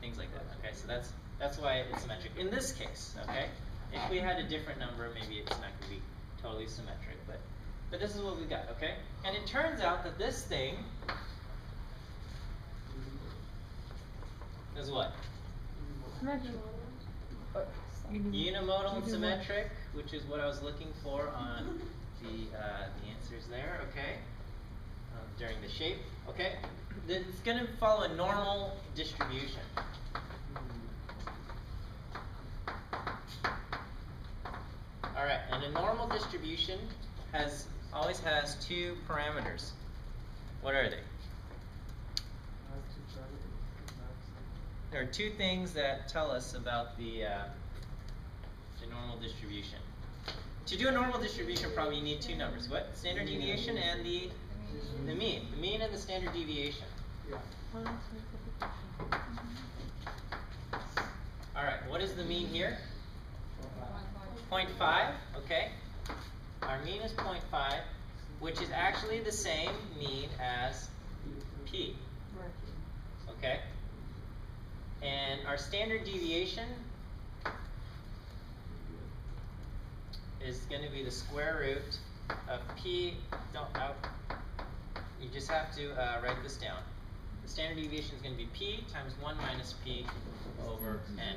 things like that. Okay, so that's why it's symmetric in this case. Okay, if we had a different number, maybe it's not going to be totally symmetric, but this is what we got. Okay, and it turns out that this thing is what? Symmetric. Unimodal and symmetric, which is what I was looking for on the answers there, okay? During the shape, okay? It's going to follow a normal distribution. All right, and a normal distribution always has 2 parameters. What are they? There are 2 things that tell us about the normal distribution. To do a normal distribution, probably you need 2 numbers. What? Standard deviation and the mean. The mean and the standard deviation. Yeah. All right, what is the mean here? 0.5, okay. Our mean is 0.5, which is actually the same mean as p. Okay. And our standard deviation is going to be the square root of p. You just have to write this down. The standard deviation is going to be p times 1 minus p over n.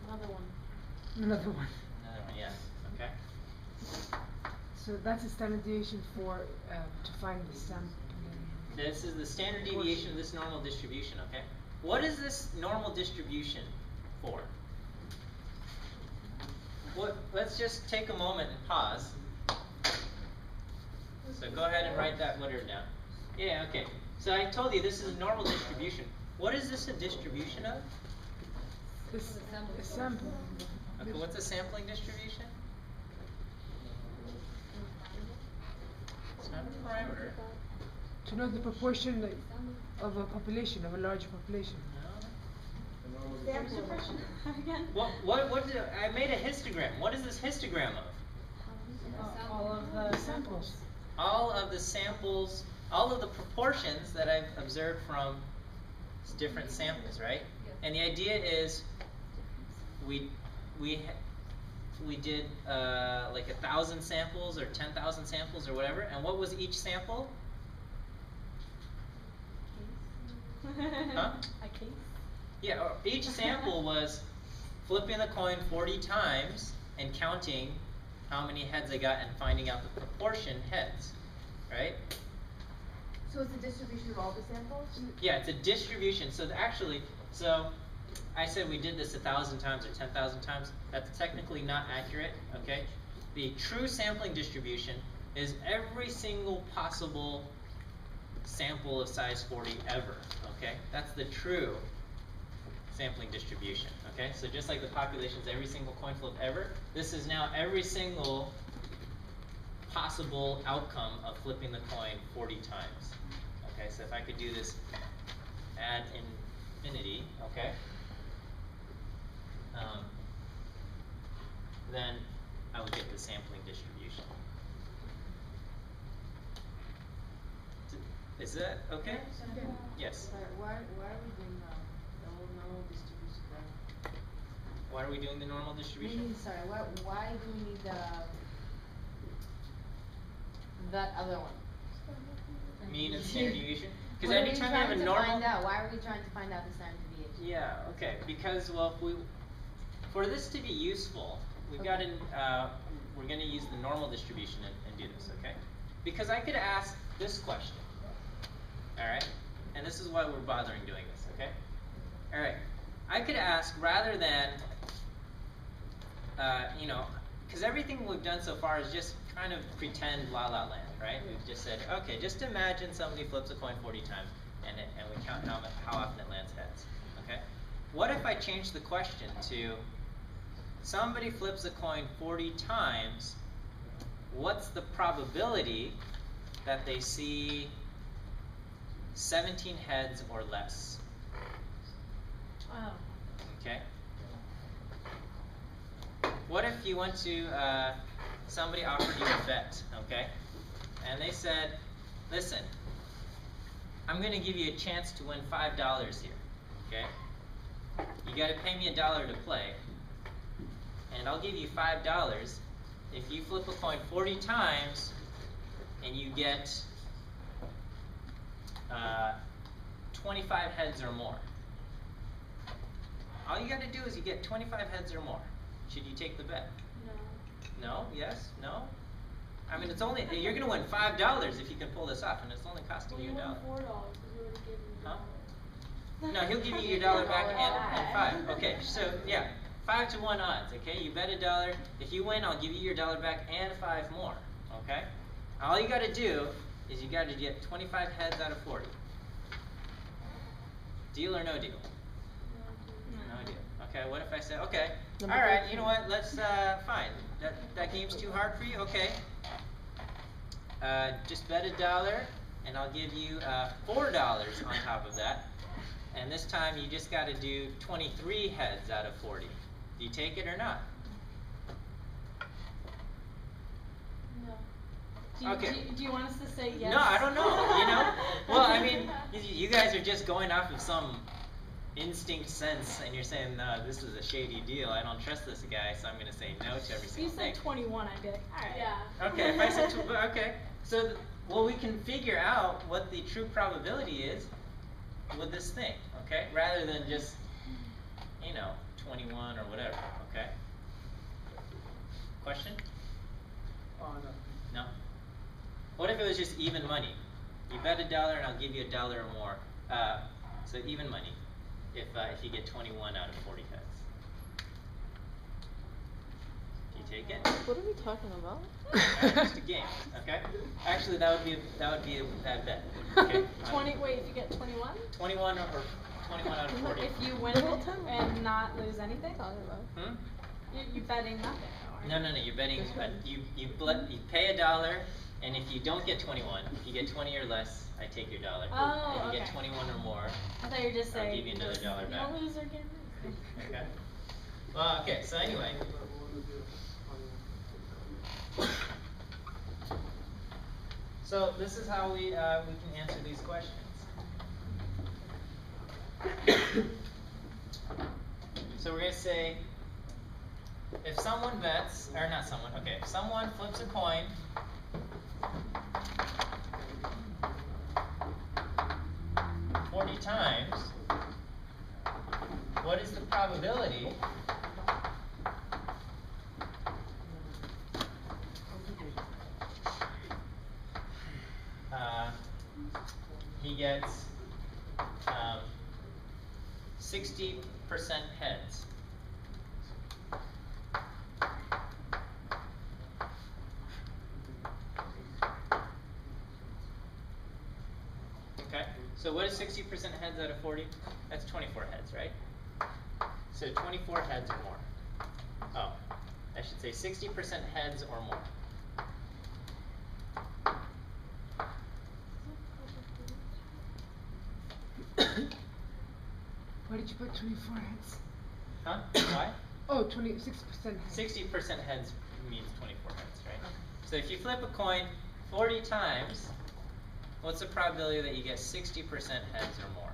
Another one. Another one. Another one, yeah. Okay. So that's a standard deviation for to find the sample. This is the standard deviation of this normal distribution, okay? What is this normal distribution for? Let's just take a moment and pause. So go ahead and write that letter down. Yeah, okay. So I told you this is a normal distribution. What is this a distribution of? This a sample. Okay, what's a sampling distribution? It's not a parameter. To know the proportion of a population, of a large population. Sample again? I made a histogram. What is this histogram of? All of the samples. All of the samples, all of the proportions that I've observed from different samples, right? And the idea is we did like 1,000 samples or 10,000 samples or whatever, and what was each sample? Huh? A case? Yeah, or each sample was flipping the coin 40 times and counting how many heads they got and finding out the proportion heads, right? So it's a distribution of all the samples? Yeah, it's a distribution. So I said we did this 1,000 times or 10,000 times. That's technically not accurate, okay? The true sampling distribution is every single possible sample of size 40 ever, okay? That's the true sampling distribution, okay? So just like the population's every single coin flip ever, this is now every single possible outcome of flipping the coin 40 times. Okay, so if I could do this ad infinity, okay, then I would get the sampling distribution. Is that okay? Yes. Why are we doing the whole normal distribution then? Why are we doing the normal distribution? Sorry, why do we need the that other one. Mean and standard deviation. Because What are we anytime you have a trying to normal. find out? Why are we trying to find out the standard deviation? Yeah. Okay. Because well, if we, for this to be useful, we've got to. We're going to use the normal distribution and do this. Okay. Because I could ask this question. All right. And this is why we're bothering doing this. Okay. All right. I could ask rather than. You know, because everything we've done so far is just trying to pretend La La Land, right? We've just said, okay, just imagine somebody flips a coin 40 times, and we count how often it lands heads. Okay. What if I change the question to somebody flips a coin 40 times? What's the probability that they see 17 heads or less? Wow. Okay. What if you went to somebody offered you a bet, okay? And they said, listen, I'm going to give you a chance to win $5 here, okay? You got to pay me $1 to play, and I'll give you $5 if you flip a coin 40 times and you get 25 heads or more. All you got to do is you get 25 heads or more. Should you take the bet? No. No? Yes? No? I mean, it's only, you're going to win $5 if you can pull this off, and it's only costing Well, you you $1. won $4 because you already gave me Huh? $1. No, he'll give you your $1 back and $5. Okay, so yeah, 5 to 1 odds. Okay, you bet $1. If you win, I'll give you your $1 back and 5 more. Okay, all you got to do is you got to get 25 heads out of 40. Deal or no deal? No deal. Okay, what if I say, okay, all right, you know what? Let's fine. That game's too hard for you. Okay. Just bet $1, and I'll give you $4 on top of that. And this time you just got to do 23 heads out of 40. Do you take it or not? No. Okay. Do you want us to say yes? No, I don't know. You know. Well, I mean, you guys are just going off of some instinct sense, and you're saying, no, this is a shady deal. I don't trust this guy, so I'm going to say no to every If single you thing. said 21, I'd be like, all right. Yeah. Okay, if I said okay. So, well, we can figure out what the true probability is with this thing, okay? Rather than just, 21 or whatever, okay? Question? No. No? What if it was just even money? You bet $1 and I'll give you $1 or more. So even money, if you get 21 out of 40 heads. Do you take it? What are we talking about? Just a game, okay? Actually, that would be a bad bet. Okay. 20. Wait, if you get 21. 21 or 21 out of 40. If you win it and not lose anything. Hmm? You're betting nothing. No. You're betting. You pay $1, and if you don't get 21, if you get 20 or less, I take your $1. Oh, If you okay. get 21 or more, I thought you were just I'll saying. give you another $1 You back. don't lose or get rid. Okay. Well, okay. So anyway. So this is how we can answer these questions. So we're going to say, if someone bets, or not someone, okay, if someone flips a coin, times, what is the probability he gets 60% heads? Okay, so what is 60% heads out of 40? That's 24 heads, right? So 24 heads or more. Oh, I should say 60% heads or more. Why did you put 24 heads? Huh? Why? Oh, 26% heads. 60% heads means 24 heads, right? So if you flip a coin 40 times, what's the probability that you get 60% heads or more?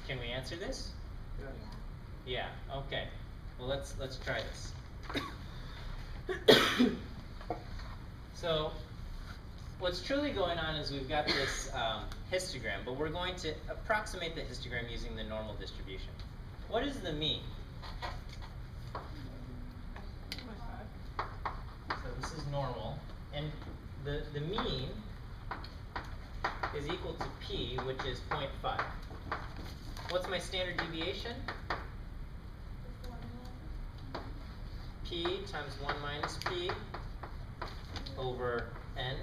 Can we answer this? Yeah. Okay. Well, let's try this. So, what's truly going on is we've got this histogram, but we're going to approximate the histogram using the normal distribution. What is the mean? So this is normal, and the mean is equal to p, which is 0.5. What's my standard deviation? P times 1 minus p over n.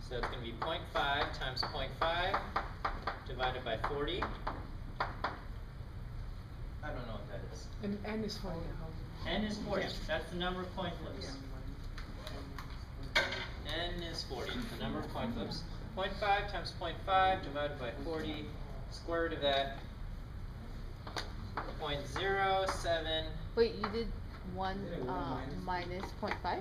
So it's going to be 0.5 times 0.5 divided by 40. I don't know what that is. And n is 40. N is 40. That's the number of coin flips. N is 40, the number of coin flips. 0.5 times 0.5 divided by 40. Square root of that. 0.07. Wait, you did 1 minus 0.5?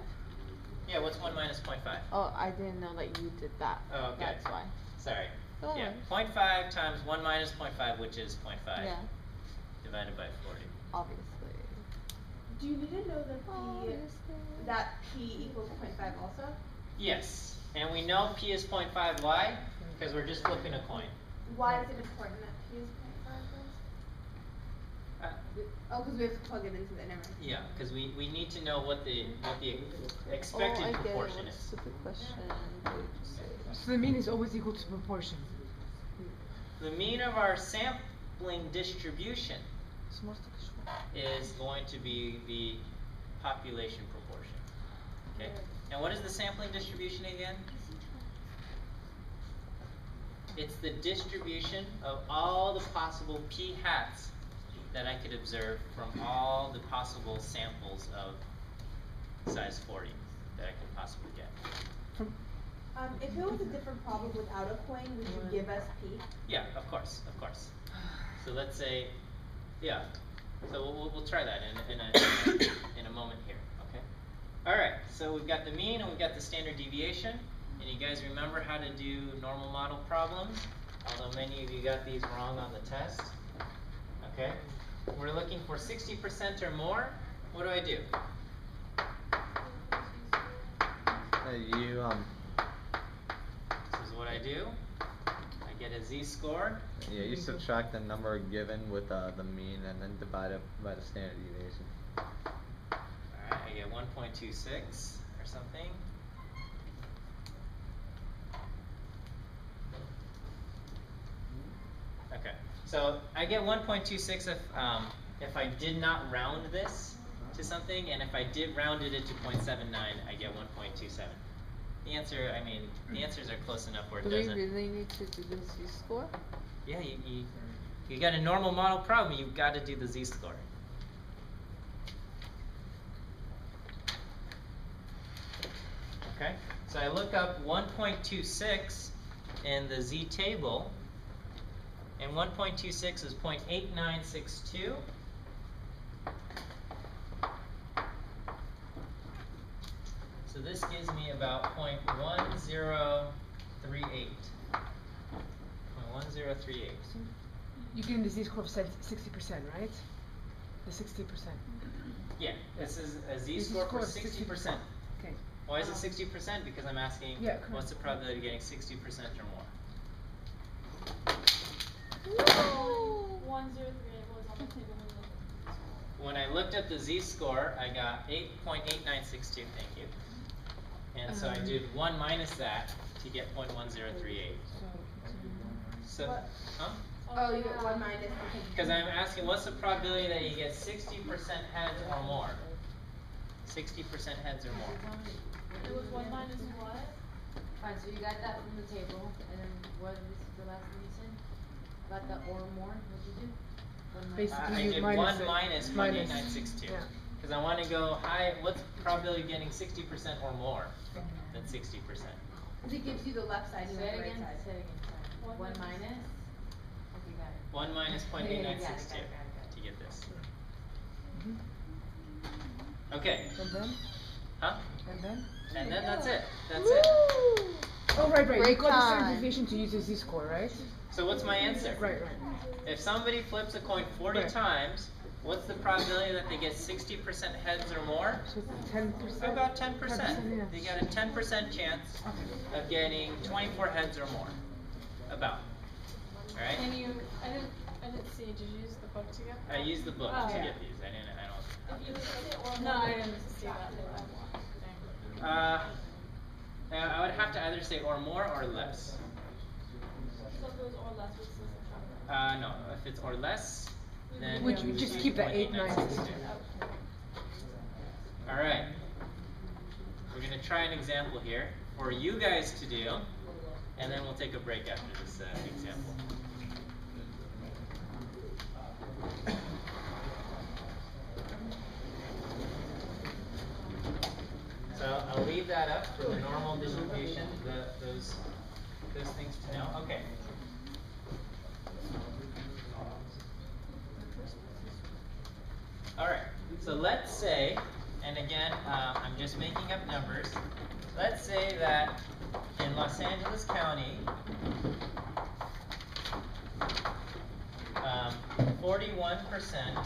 Yeah, what's 1 minus 0.5? Oh, I didn't know that you did that. Oh, okay. That's why. Sorry. Don't Yeah, worry. 0.5 times 1 minus 0.5, which is 0.5, Yeah, divided by 40. obviously. Do you need to know Obviously. that P equals 0.5 also? Yes, and we know P is 0.5. Why? Because we're just flipping a coin. Why is it important that P is 0.5 Oh, because we have to plug it into the, never mind. Yeah, because we need to know what the expected Oh, I get it. proportion What's is. the stupid question? What did you say? So the mean is always equal to proportion. The mean of our sampling distribution is going to be the population proportion. Okay? And what is the sampling distribution again? It's the distribution of all the possible p hats that I could observe from all the possible samples of size 40 that I could possibly get. If it was a different problem without a coin, would you give us P? Yeah, of course, of course. So let's say, yeah. So we'll try that in a moment here, okay? All right, so we've got the mean and we've got the standard deviation. And you guys remember how to do normal model problems? Although many of you got these wrong on the test. Okay? We're looking for 60% or more. What do I do? This is what I do. I get a z-score. Yeah, you subtract the number given with the mean and then divide it by the standard deviation. Alright, I get 1.26 or something. Okay, so I get 1.26 if I did not round this to something, and if I did rounded it to 0.79, I get 1.27. The answer, I mean, the answers are close enough where it Do we doesn't. really need to do the z-score? Yeah, you got a normal model problem, you've got to do the z-score. Okay, so I look up 1.26 in the z table, and 1.26 is 0.8962. So this gives me about 0.1038. 0.1038. You get the z-score of 60%, right? The 60%. Yeah, this is a The z-score for z-score of 60%. Okay. Why is it 60%? Because I'm asking Yeah, correct. what's the probability of getting 60% or more. 1038 was on the table when When I looked at the z-score, I got 8.8962, thank you. And so I did 1 minus that to get 0.1038. So, What? huh? Oh, you get 1 minus, okay. Because I'm asking what's the probability that you get 60% heads or more? 60% heads or more. It was 1 minus what? Fine, so you got that from the table, and then what is the last thing you said? About the or more, what'd you do? One minus- Basically, I you did minus 1 it. minus Minus. 0.8962. Yeah. Because I want to go high, what's the probability of getting 60% or more than 60%? Because it gives you the left side and Say the it right again, side. say it again, sorry. One One minus- minus? Okay, got it. 1 minus Yeah, yeah, got it, 0.8962 got it. to get this. Mhm. Okay. And then? Huh? And then? And then that's it. That's it. Oh, right, right. You Break got the standard time. deviation to use the z-score, right? So what's my answer? Right, right. If somebody flips a coin 40 Right. times, What's the probability that they get 60% heads or more? So 10%? About 10%. 10%, yeah. They got a 10% chance of getting 24 heads or more. About. Alright? And I didn't see, did you use the book to get that? I used the book Oh, to yeah. get these. I don't. If you look at it or no, I didn't see that. I would have to either say or more or less. So if it was or less, what's the subtract? No. If it's or less, then Would you just keep the 8, 9, 6, 2? Alright. We're going to try an example here for you guys to do, and then we'll take a break after this example. So I'll leave that up for the normal distribution, those things to know. Okay. Alright, so let's say, and again, I'm just making up numbers. Let's say that in Los Angeles County, 41%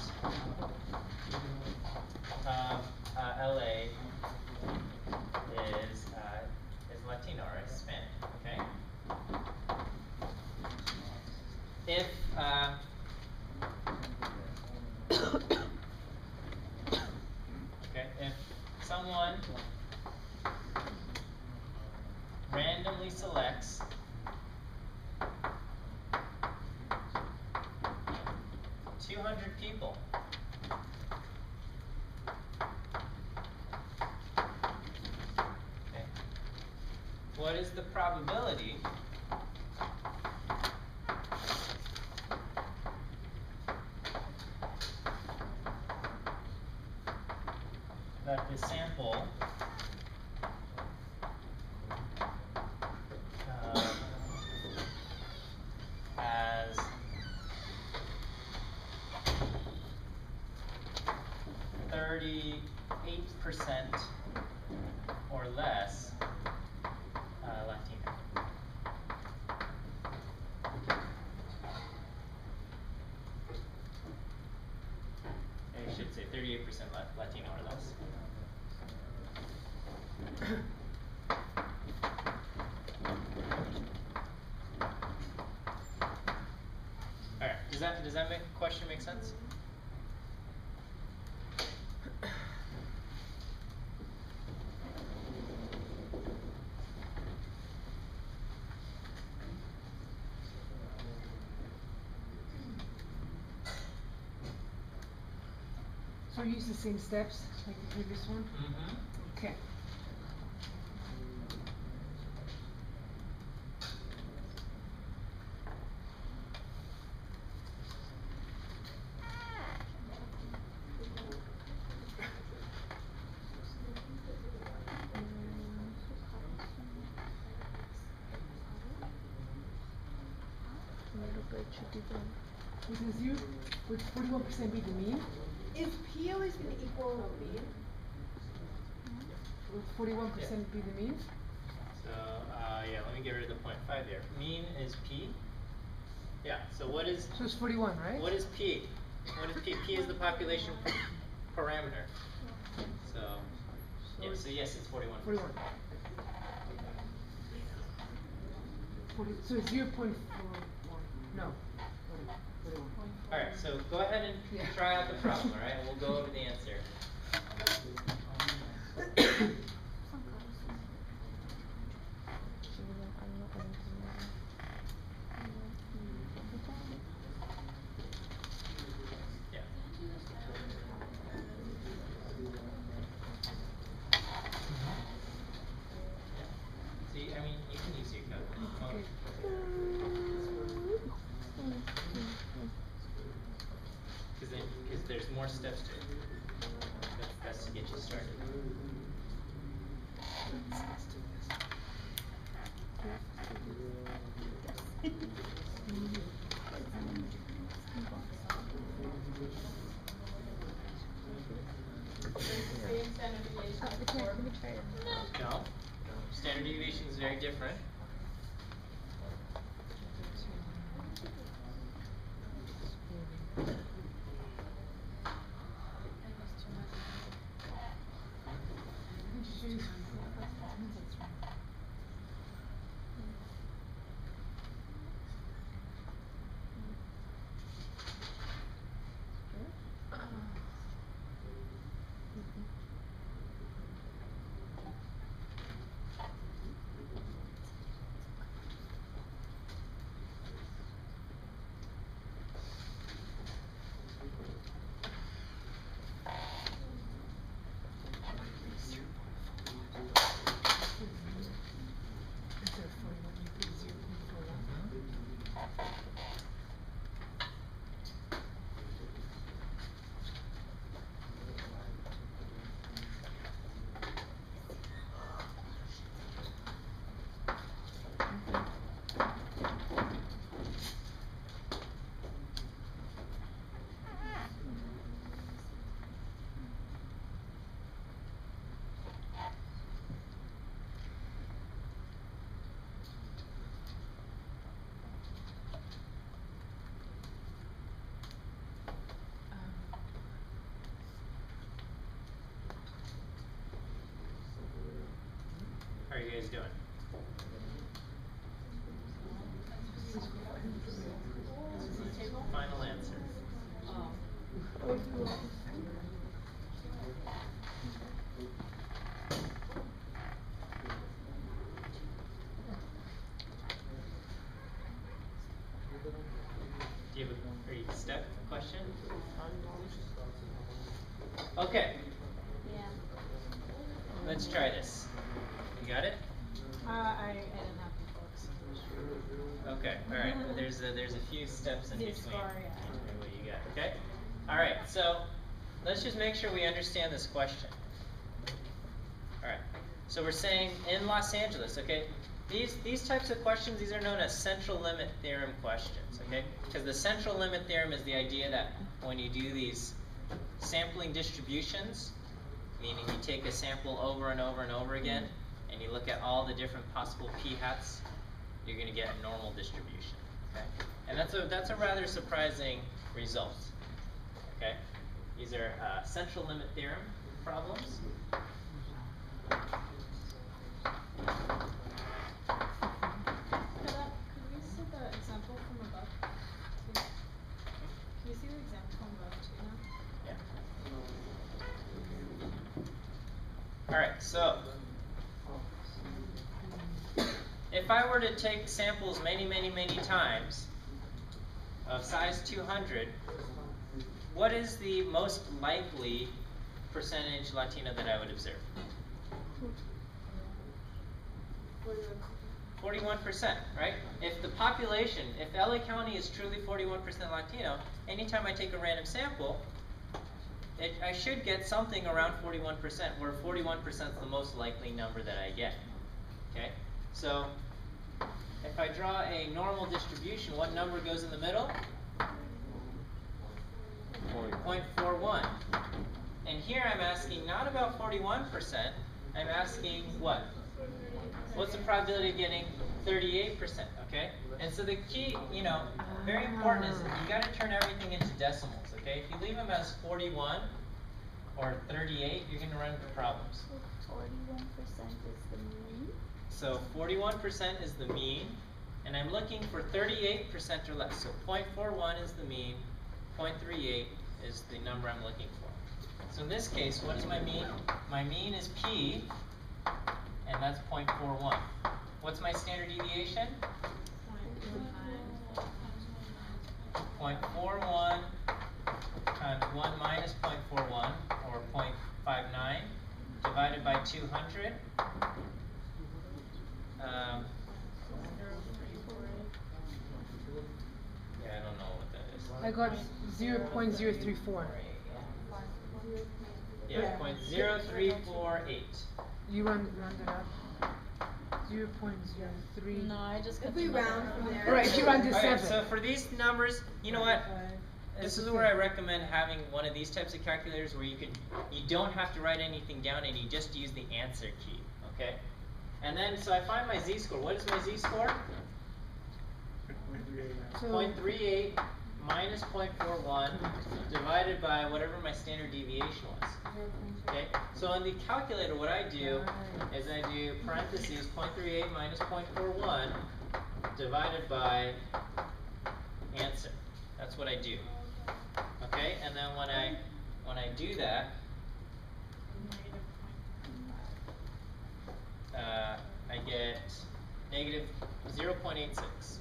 of LA is Latino or Hispanic, okay? If if someone randomly selects 200 people, okay, what is the probability that the sample has 38% or less Latino? I should say 38% Latino or less. Alright, does that question make sense? So use the same steps like the previous one? Mm-hmm. Okay. Would 41% be the mean? Is P always going to equal B? Would 41% be the mean? So, yeah, let me get rid of the 0.5 there. Mean is P. Yeah, so what is... So it's 41, right? What is P? What is P? P is the population parameter. So, yeah, so yes, it's 41%. 41. so 0.41. No. 41. Alright, so go ahead and try out the problem, alright? And we'll go over the answer. Yeah. See, I mean, you can use your calculator. Because there's more steps to it. That's to get you started. No. Standard deviation is very different. How are you guys doing? Final answer. Do you have a, are you stuck? Question? Okay. Yeah. Let's try this. You got it? I didn't have the books. Okay. All right. There's a few steps in between. Score, yeah. What you got? Okay. All right. So let's just make sure we understand this question. All right. So we're saying in Los Angeles, okay? These types of questions, these are known as central limit theorem questions, okay? Because the central limit theorem is the idea that when you do these sampling distributions, meaning you take a sample over and over and over again, and you look at all the different possible p-hats, you're going to get a normal distribution, okay? And that's a rather surprising result, okay? These are central limit theorem problems. Could we see the example from above, too? Can you see the example from above, too, now? Yeah. All right, so if I were to take samples many, many, many times of size 200, what is the most likely percentage Latino that I would observe? 41%, right? If the population, if LA County is truly 41% Latino, anytime I take a random sample, I should get something around 41%, where 41% is the most likely number that I get, okay? So if I draw a normal distribution, what number goes in the middle? 0.41. And here I'm asking not about 41%, I'm asking what? What's the probability of getting 38%, okay? And so the key, very important is you got to turn everything into decimals, okay? If you leave them as 41 or 38, you're going to run into problems. 41% is the mean? So 41% is the mean, and I'm looking for 38% or less. So 0.41 is the mean, 0.38 is the number I'm looking for. So in this case, what is my mean? My mean is P, and that's 0.41. What's my standard deviation? 0.41 times 1 minus 0.41, or 0.59, divided by 200. Yeah, I don't know what that is. I got 0.034. Yeah, 0.0348. You round it up. 0.03. No, I just got If we round from there. Alright, if you round to Okay, 7. so for these numbers, you know what? This is where I recommend having one of these types of calculators where you don't have to write anything down and you just use the answer key, okay? And then, so I find my z-score. What is my z-score? So 0.38 minus 0.41 divided by whatever my standard deviation was. Okay, so on the calculator, what I do is I do parentheses 0.38 minus 0.41 divided by answer. That's what I do. Okay, and then when I do that, I get negative 0.86.